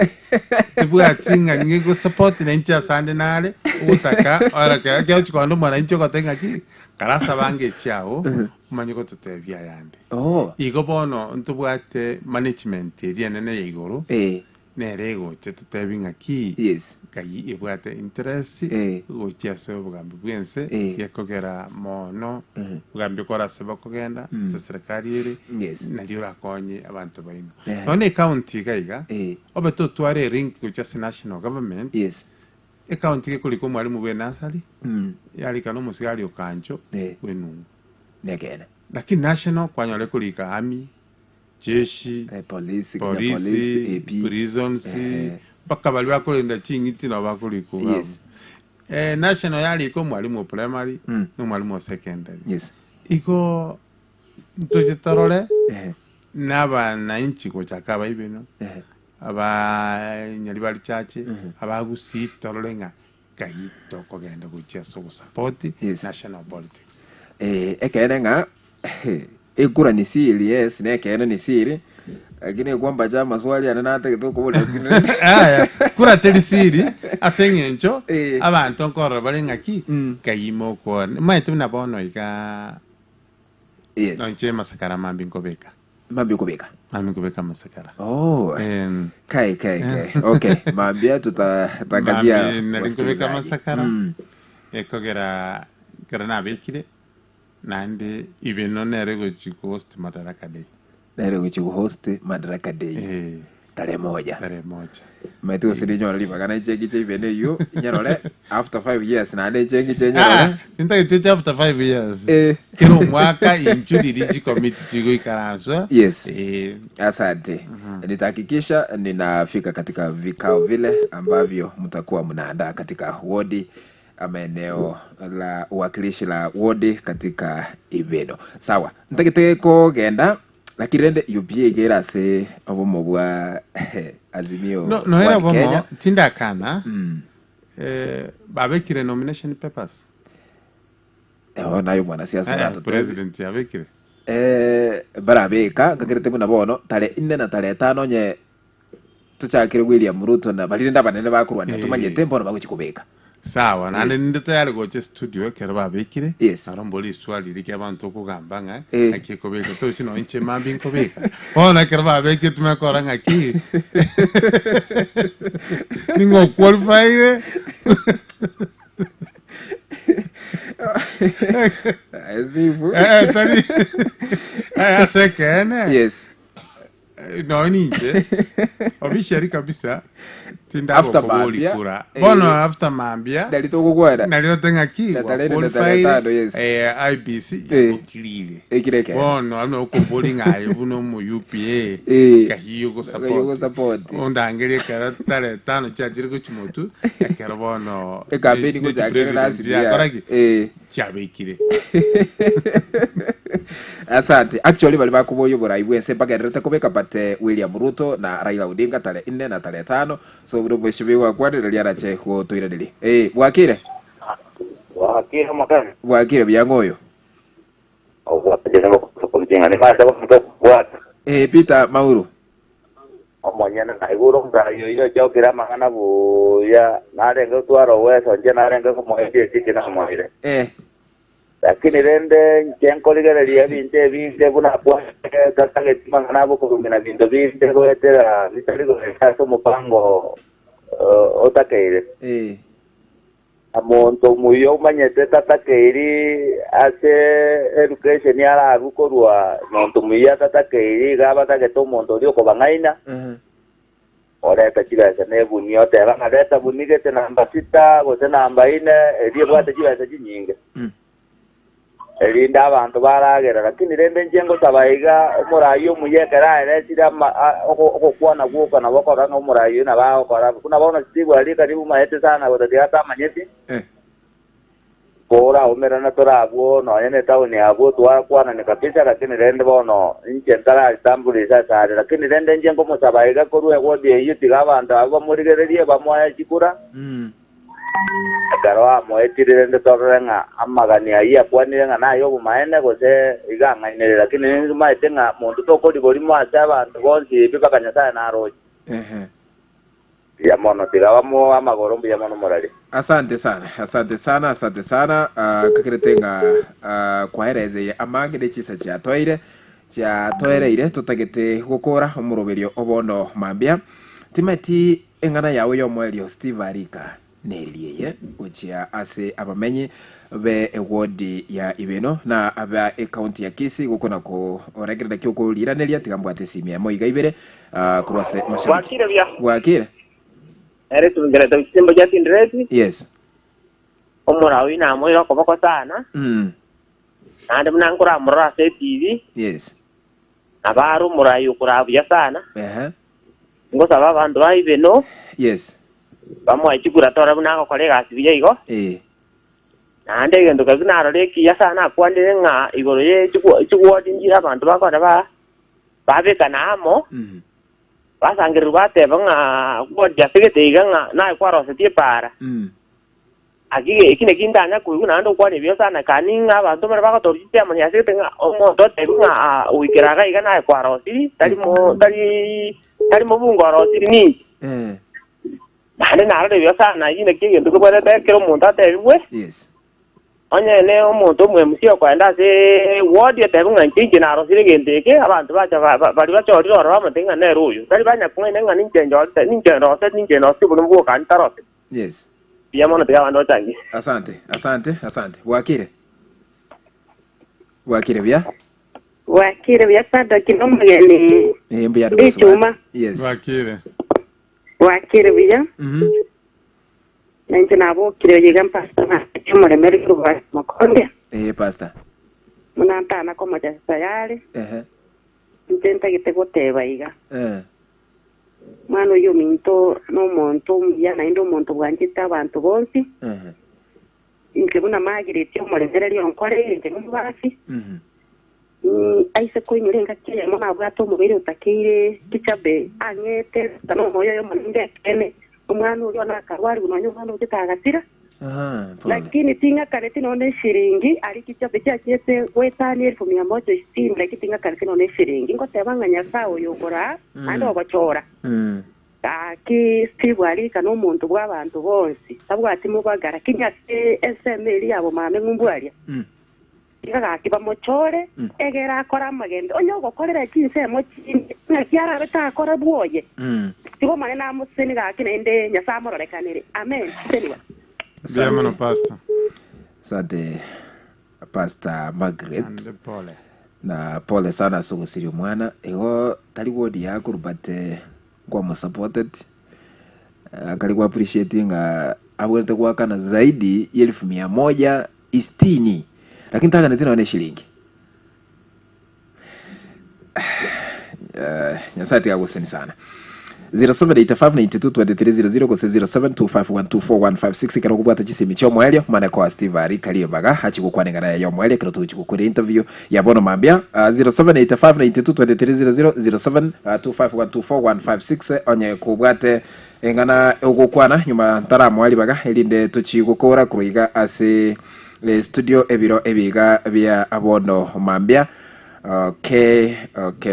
tibwatinga ngigo support na ncha sande nale utaka ora kya chikondo mwana ncho kotenga ki karasa bange chao manyiko tutebya yande igo bono ntubwate management eri nene igoro nerego tetebinga ki yes kai ibwate interest go chiaso bugambi bwense yakogera mono bugambi kora seba kogenda serikali iri nalio rakonye abantu baino none county gaiga obeto tware ring ku just national government yes county ke kuliko mwalimu bwe nasali yali kano musigali okancho wenu negena lakini national kwanyole kulika ami jeshi police prisons paka bali bakolinda chingiti na bakoliko yes national yali iko mwalimu primary no mwalimu secondary yes iko ntoje tarole naba na inchi ko chakaba ibeno aba nyali bali chache abagusi tarolenga kayito kogenda kuchia so support national politics ekenenga ekura ni siri yes nekena ni siri lakini kwamba ja maswali ananata kitoko bole aya kura teli siri asengencho abantu nkora balenga ki kayimo ko maite na bono ika yes nche masakara mambi nkobeka masakara kai okay mambia tutakazia nkobeka masakara ekogera na bekire nande Ibeno nerego chiko host Madaraka Day tarehe moja maitu sirinyo lipa kana cheki che Ibeno yo nyarole after 5 years na ande cheki che nyarole tinta kitu after 5 years kero mwaka injudiri committee chigo ikaranzwa yes asante nitahakikisha ninafika katika vikao vile ambavyo mtakuwa mnaandaa katika wodi ama eneo la uwakilishi la wodi katika Ibeno sawa ntakite ko genda lakirende yubie gera se obomo bwa azimio no era bomo tinda kana babekire nomination papers nayo mwana siasa nato president yabekire barabeka kakirete muna bono tale 4 na tale 5 nye tuchakire William Ruto na balinda banene bakurwana tumanye tempo no baguchikubeka sawa nande ndito yali goche studio kera babekire yes aromboli swali liki abantu okugamba nga akikobeka to chino inche mambi nkobeka ona kera babekire tumekora ngaki ningo qualify asifu tani second yes no ninje obishari kabisa tinda after boli kura bono after mambia dalito kukwara nalio tenga ki qualify IBC okilile ekireke bono ano okoboli ngayo buno mu UPA kahiyo go support ondangere kara tale tano chajiri ko chimotu yakero bono campaign ko chagere nasi chabekire asante actually bali bakuboyo borai bwense bagerete kubeka pate William Ruto na Raila Odinga tale 4 na tale 5 so bro bweshibiwa kwandira rache ko toiradili bwakire makani bwakire byangoyo obwatejana ko kujenga ne mata ko bwata Peter Mauru omonyana na iguro ndayo iyo jokira mangana bu ya narenga twaro weso nje narenga ko moye tikina moire lakini rende nkenkoligera binte buna kwa katange mangana bo ko mina binte ko etera litaligo eso mupango otakeire amonto muyo manyete tatakeiri ase education yala agukorwa nonto muya tatakeiri gaba tageto monto dio ko bangaina ora tachiga ne bunio te banga deta bunige te namba 6 go te namba 4 edio bwate chiga te nyinge Elinda abantu baragera lakini rende njengo tabaiga umurayo muyekera eresira okukwana guko na bokora no umurayo na bao kora kuna bona sibu ali karibu maete sana bodati hata manyeti bora umera na torabo no ene tauni abo twakwana ni kabisa lakini rende bono inchentara tambuli sasa lakini rende njengo musabaiga koruwe wodi yuti gabantu abo murigererie bamoya chikura Garwa moetire ndo torenga amagani ya kwanire nayo bumaene gose iganga ine lakini maitenga muntu toko libori mwasaba ngonzi bibakanya sana na roji ya mono tigawa mo amagorombi ya mono morali. Asante sana kakiretenga kwahereze amagede chisa cha toireire tutagete gukora umuroberio obono mambia timati engana yawe yo mwelio Steve Arika neliye uchia ase abamenyi be ewodi ya Ibeno na aba county ya Kisi gukona ko oregerera kyoko liranelia tigambwate simia moiga ibere kurwase mashariki wakire ere tungere tsimbo jati ndreti yes omurawi na moyo ko bako sana ande mnankura mura se TV yes abaru murayi ukurabuya sana ngosa babantu ba Ibeno yes bamwe chikura tora bunako kolega sibiye igo ande gendo kagina reki ya sana kwandire nga igoro ye chikuwa dinjira abantu bakora babe kanamo basangirwa bateba nga bodya pigete iganga na kwaro setie para agige ikine kindanya kuyuna ando kwani byo sana kaninga abantu mara bakatorite amanya sete nga omoto tebunga wikiraga igana kwaro si talimo bungoro siri ni Hane naro byo sana yine kigendo kubere tekero muntu atewe yes onye ne omuntu mwe musio kwenda se wodi tebunga nkingi naro siri gendeke abantu bacha bali bacho ro amatenga ne ruyu bali banya kumene nga ninjendo sibulu mbuo kantaro yes Yamona te ando tangi. Asante. Wakire bia? Wakire bia pada kinomgeni. Mbia do Bichuma. Yes. Wakire bia? Nanje nabo kire yigan pasta na chumore meriko ba makonde. Pasta. Munanta na koma ja Sayare. Intenta gitego teba iga. Mano yo minto no monto ya na indo monto bwanjita abantu bonsi nkebuna magire tyo morendereri onkore nje mubasi aise koinyorenga kye mona bwato mubiri utakire kichabe angete tano moyo yo moninde kene umwana uri na karwari unonyo mwana ukitagasira lakini tinga kareti none shiringi ari kichabe cyakete wetani 1160 lakini tinga kareti none shiringi ngotebanga nyasawo yogora ando obachora ki Steve Arika no muntu bw'abantu bonsi sabwati mubagara kinyate SML yabo mame ngumbwaria kigaga kibamochore egera akora magende onyo gokorera kinse mo nyakiara betakora bwoye tigo mane na museni ga kinende nyasamororekanire amen seniwa Bienvenido pastor. Sante Pastor Margaret na pole sana sugusiri mwana ego tali wodi yako rubate kwa supported kalikuwa appreciating awete kwa kana zaidi ya 1160 lakini taka netina wane shilingi nyasati ya guseni sana 0785922300 kose 0725124156 kana kubata chisimi cho mwelio mana kwa Steve Arika liyo baga hachi kukwanenga na ya mwelio kino tuchi kukuri interview ya bono mambia 0785922300 0725124156 onye kubwate engana ukukwana nyuma ntara mweli baga elinde tuchi kukura kuruiga ase studio ebiro ebiga bya abono mambia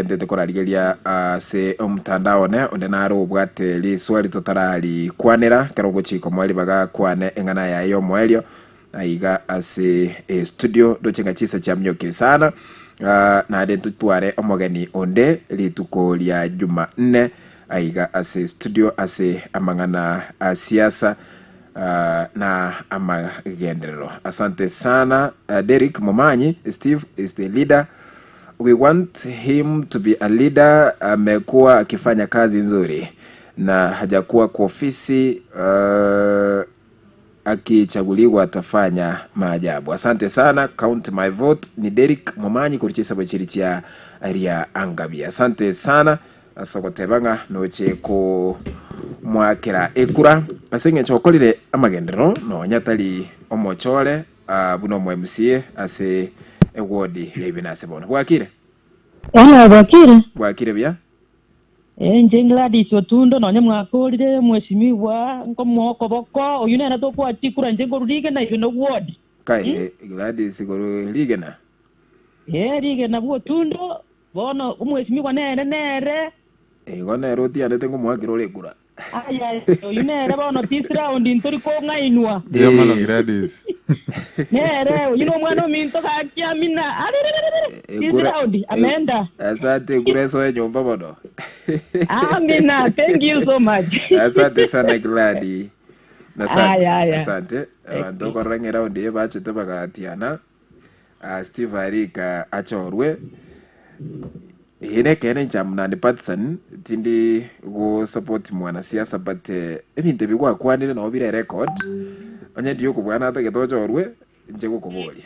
ndete korarigeria se omutandao ne ondenaro bwate li swali totarali kwanera karongo chiko mwali baga kwane engana ya yo mwelio aiga ase studio dochenga chisa cha mnyoki sana na de tutware omogeni onde lituko lya juma 4 aiga ase studio ase amangana siasa na amagendero. Asante sana Derek Momanyi. Steve is the leader. We want him to be a leader. Amekuwa akifanya kazi nzuri na hajakuwa kwa ofisi akichaguliwa atafanya maajabu. Asante sana. Count my vote ni Derek Momanyi kurichisa bachirichia aria Angabia. Asante sana. Asogotebanga noche ko mwakera ekura asenge chokolire amagendero no nyatali omochole buno mu MCA ase ewodi lebinase bona bwakire bwakire bya nje Gladys Otundo nonye mwakolire mweshimiwa nkomoko boko oyune na to kwa tikura nje ngorurige na Ibeno ward kai Gladys gorurige na rige na Otundo bono umweshimiwa nere gona roti ande tengo mwakiro lekura aya oyune na bono this round intori ko ngainwa ndio mano Gladys nere oyune mwana minto ka kiamina this round amenda asante kureso nyumba bono amina thank you so much asante sana Gladys asante abantu korangera undi bache tebagatiana Steve Arika achorwe kene jamna ni Patson tindi go support mwanasiasa but ebintu bigwa kwanire no bire record onye ndiyo kubwana ata getochorwe nje gukuboria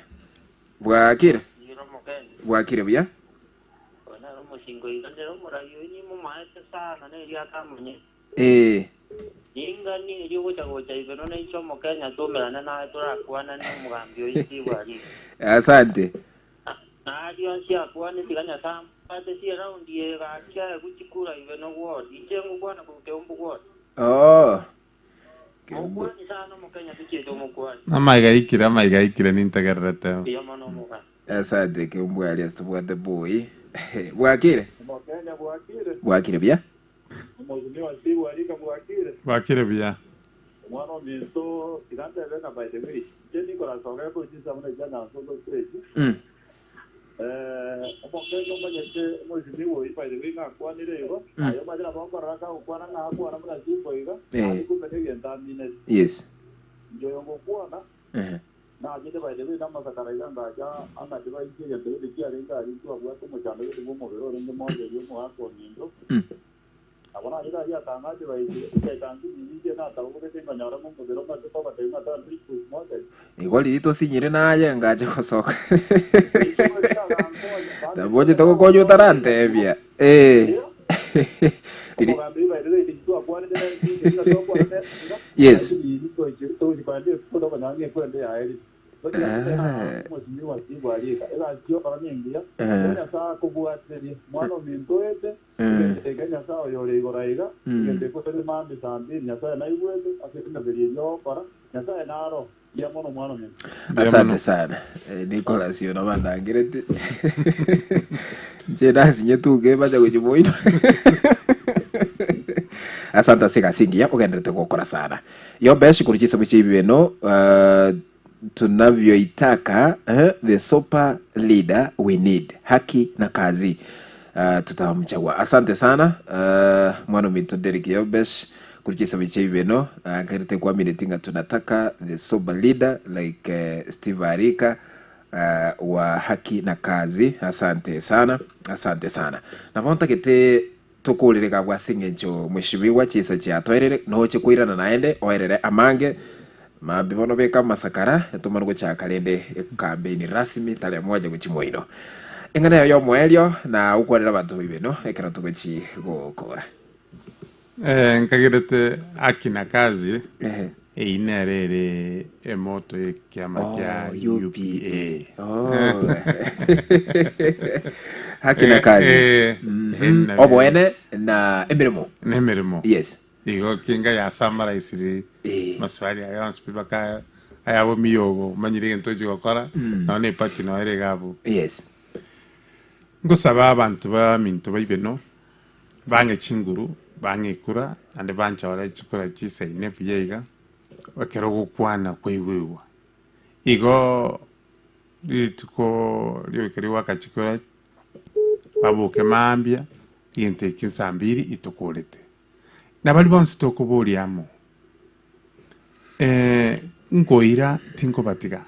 bwakire bya ona mushingo igandero murayo ni mu maese sana ne ria kamunye inga ni rio gocha Ibeno na icho mokenya tumerana na turakwana ni mugambi oyitibwari asante na rio cia kwane tiganya sam pate cia round ye ga cia guchikura Ibeno ward ichengu kwana ku Keumbu ward Keumbu sana mokenya tuchito mukwani amaigaikira nintegerete asante Keumbu alias tubwate boy bwakire bwakire bya bwakire bya mwana minto tirantebe na by the way jeni kora soga ko jisa mna jana so go straight omokenya manyete mwezi wo by the way na kwa ni rego ayo majira bongo raka kwa na kwa na mna jipo iga ni kumbe yenda mine yes njoyo ngokwana na jide by the way na masakara yanga ja ana diba ije ya tebe kia renga ari tu abwa ko mchanda yo mo bero renge mo je yo mo ako nindo abona ida ya tanga je ba ije tangi ni je na tawo ke tenga nyara mo bero pa to ba tenga ta riku mo te igual ito sinyire naye ngaje kosoka taboje to ko yo tarante bia yes asante sana Nicholas yo no banda ngirete jeda sinyetuge baja kuchiboino asante sika singi yapo gendete gukora sana yo beshi kurichisa bichi Ibeno tunavyoitaka the super leader we need haki na kazi tutamchagua. Asante sana mwana mito Derek Yobesh kurichisa bichi Ibeno karite kwa minetinga tunataka the super leader like Steve Arika wa haki na kazi. Asante sana na bonta kete tukulireka kwa singecho mweshimiwa chisa cha toerere no chikwirana naende oerere amange mabibono beka masakara etumanugo cha kalende campaign rasmi tale moja guchimoino engana yo mwelio na ukorera bantu Ibeno ekara tugochi gukora nkagirete akina kazi inerere emoto ekiama kya UPA hakina kazi obwene na emirimo yes igo kinga ya summarize maswali ya nsipaka ayabo miyogo manyire ntoji gukora none pati no ere gabo yes ngusaba abantu ba minto ba Ibeno bange chinguru bange kura ande bancha wala chikura chise ine piyega wakero gukwana kwewewa igo lituko liwekeri wakachikura babuke mambia yente kinsambiri itokolete nabali bonse tokoboliamo ngoira tinko batiga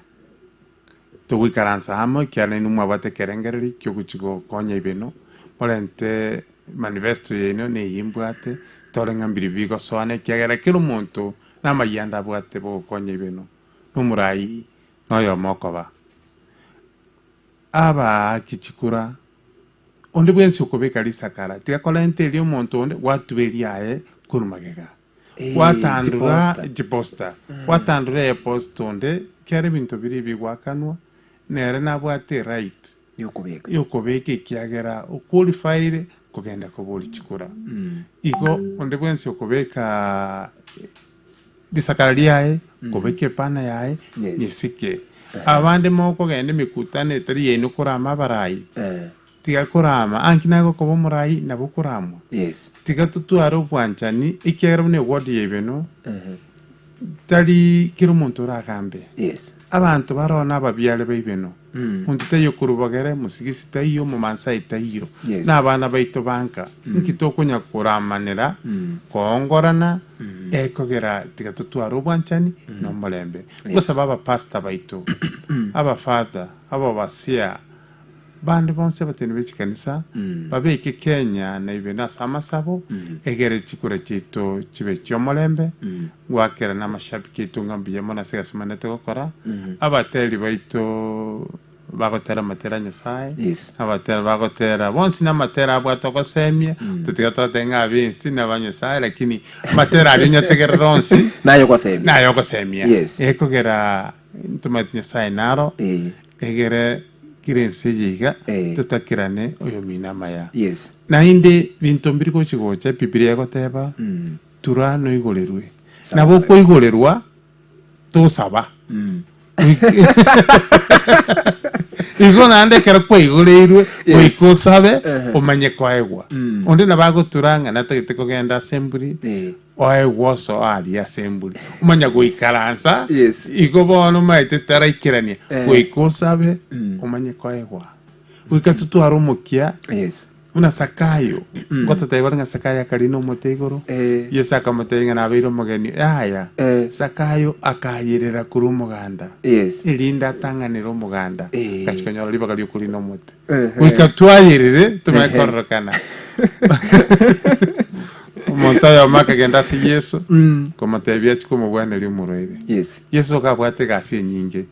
to wikaransa amo kyane numwa batekerengereri kyo kuchigo konya Ibeno molente manifesto yeno ne yimbwate torenga mbiri bigo soane kyagera kilo muntu namayanda bwate bogokonya Ibeno n'omurai noyo mokoba aba kichikura onde bwensi okobeka lisakara tigakola enteri omonto onde watuberiae kurumagega watandura jiposta watandura eposta onde kere bintu biri bigwakanwa nere nabwate right yokobeka ekiagera okwalifyire kugenda koboli chikura igo onde bwensi okobeka lisakara liae kobeke pana yae nyesike abande moko gende mikutane etari yenu kurama barai tiga kurama ankinago kobo murai nabo kuramo tiga tutwaro bwanchani ikero ne wodi Ibeno tari kiro muntu ragambe abantu barona babyale Ibeno muntu tayo kurubagere musigisi tayo mu mansai tayo n'abana baito banka nkitokunya kuramanira kongorana ekogera tiga tutwaro bwanchani no mulembe gusa baba pastor baito aba father aba basia bandi bonse batene bechikanisa babeke Kenya na Ibeno asamasabo egere chikura chito chibe chomolembe gwakera na mashabiki itungambiye mona segasimane gukora abateli baito bagotera matera nyasaye abatera bagotera bonsi na matera abwatoko semia tutiga totenga abinsi na banyasaye lakini matera ali nyategera ronsi nayo kwa semia ekogera ntumati nyasaye naro egere kirense yiga tutakirane oyo minama ya na inde bintu mbiri ko chigocha Biblia goteba tura no igolerwe nabo ko igolerwa to saba igo nande kera ko igolerwe ko sabe omanye kwaegwa onde nabago turanga natagite kugenda assembly oegwa so ali assembly omanya go ikaransa igo bono maite taraikirania ko sabe omanye kwaegwa wikatutu aromokia una sakayo gota taiwanga sakaya kalino motegoro yesaka motenga na biro mogeni aya sakayo akayirira kuru muganda ilinda tanganiro muganda kachikanyoro liba kali kulino mote wikatwayirire tumekorokana montayo maka genda si Yesu como te había chico mo bwana li muroire Yesu kabwate gasi nyinge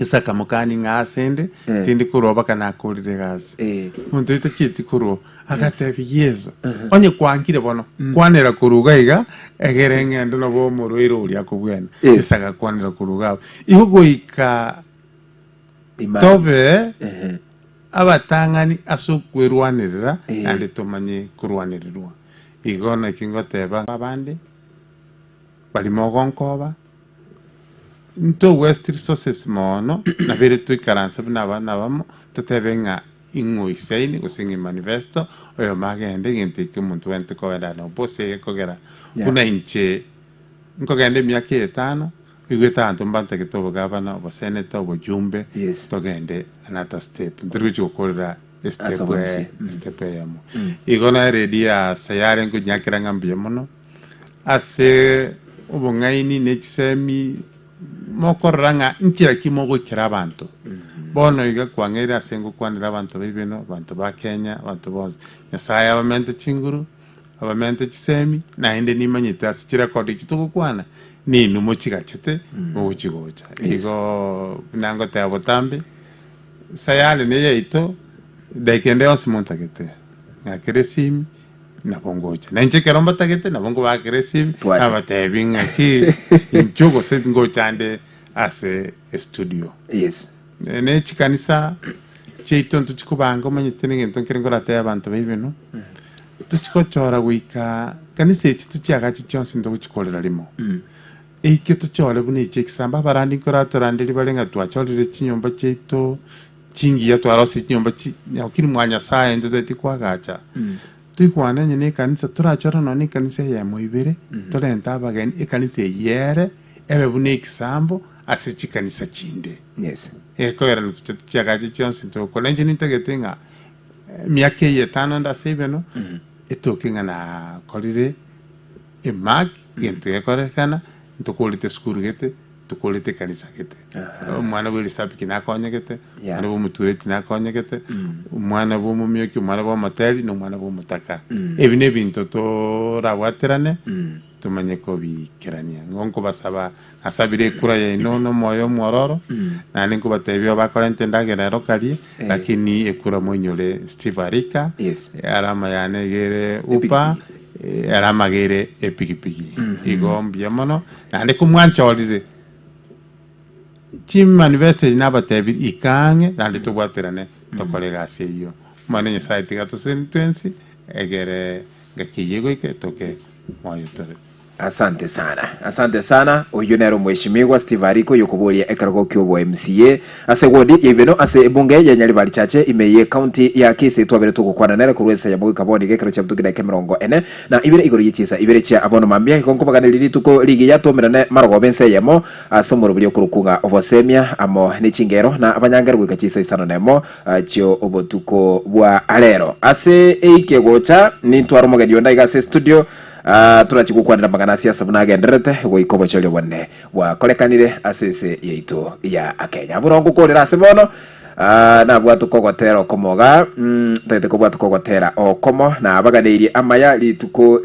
isaka mukani ngasende tindi kuroba kana akolire gasi muntu itachiti kuro agatebi Yesu onye kwankire bono kwanera kuruga iga egerenge ndo no bo muroire uri akubwena isaka kwanera kuruga ihugo ika tobe abatangani asukwerwanirira ande tomanye kurwanirirwa igona kingoteba abande bali mogonkoba nto West Resources mono na bere tu karansa bana bamo tutebenga ingoiseini gusingi manifesto oyo magende ngente ke muntu wente ko era no bose kogera una inche nkogende myake 5 igweta antu mbante ke tobo gavana obo senator obo jumbe togende another step ndrujo korera step yamo igona redia sayare ngunyakira ngambye mono ase ubungaini nechisemi mokoranga nchira kimogo kira abantu bono iga kwangera sengo kwanira abantu Ibeno abantu ba Kenya abantu bonse Nyasaye abamente chinguru abamente chisemi na ende nimanyita sichira kodi chituko kwana ni numo chigachete mo chigocha igo nango te abotambe Sayare ne yeito daikende osimontakete ngakeresimi na bongocha na nche keromba tagete na bongo ba keresimi abatebinga ki inchugo set ngochande ase studio ne chikanisa cheiton tuchikubango manyitene ngento nkerengora te abantu Ibeno tuchikochora wika kanisa echi tuchiaga chichonsi ndo kuchikolera limo ike tuchole buni chekisamba barandi koratorandi libalenga twacholire chinyomba cheito chingi ya twarose chinyomba chi yakiri mwanya saa nzo tikwagacha tukwana nyene kanisa turachora none kanisa ya moibere torenta abageni ikanisa yere ebe buni ekisambo ase chikanisa chinde eko era tuchiagaje chonsi to kolenje nitegetenga miake 5 nda Ibeno etokinga na kolire emak gento ekorekana ntokolite skuru gete tukolite kanisa gete mwana wili sabiki nakonye gete mwana bo mutureti nakonye gete mwana bo mumyoki mwana bo materi no mwana bo mutaka ebine bintu to rawaterane tumanye ko bikirania ngonko basaba asabire kura ya inono moyo mororo na ninko batebyo bakorente ndagerero kali lakini ekura monyole Steve Arika arama yanegere upa arama gere epikipiki igombye mono na ndiko mwancholire chim manifeste nabatebi ikange na nditubwaterane tokolega aseyo mane site gato sentence egere gakiyego iketoke moyo tore. Asante sana uyu nero mheshimiwa Steve Ariko yukuburia ekarago kyobo MCA ase wodi Ibeno ase bunge ya nyali bali chache imeye county ya Kise twabere tukukwana nere kurwesa ya mugi kaboni gekero cha mtugira kemerongo ene na ibere igoro yitisa ibere cha abono mambia konko baganiriri tuko ligi ya tomerane marago bense yemo asomoro buli okurukunga obosemia amo ne chingero na abanyangero gwikachisa isano nemo chio obotuko bwa alero ase eike gocha ni twaro mogedi onda igase studio turachikukwanira magana siasa bunagenderete goikobo chelyo bone wa kolekanire asese yaitu ya Kenya burongo korera asebono na bwatu kogotera komoga tete ko bwatu kogotera okomo na baganiri amaya lituko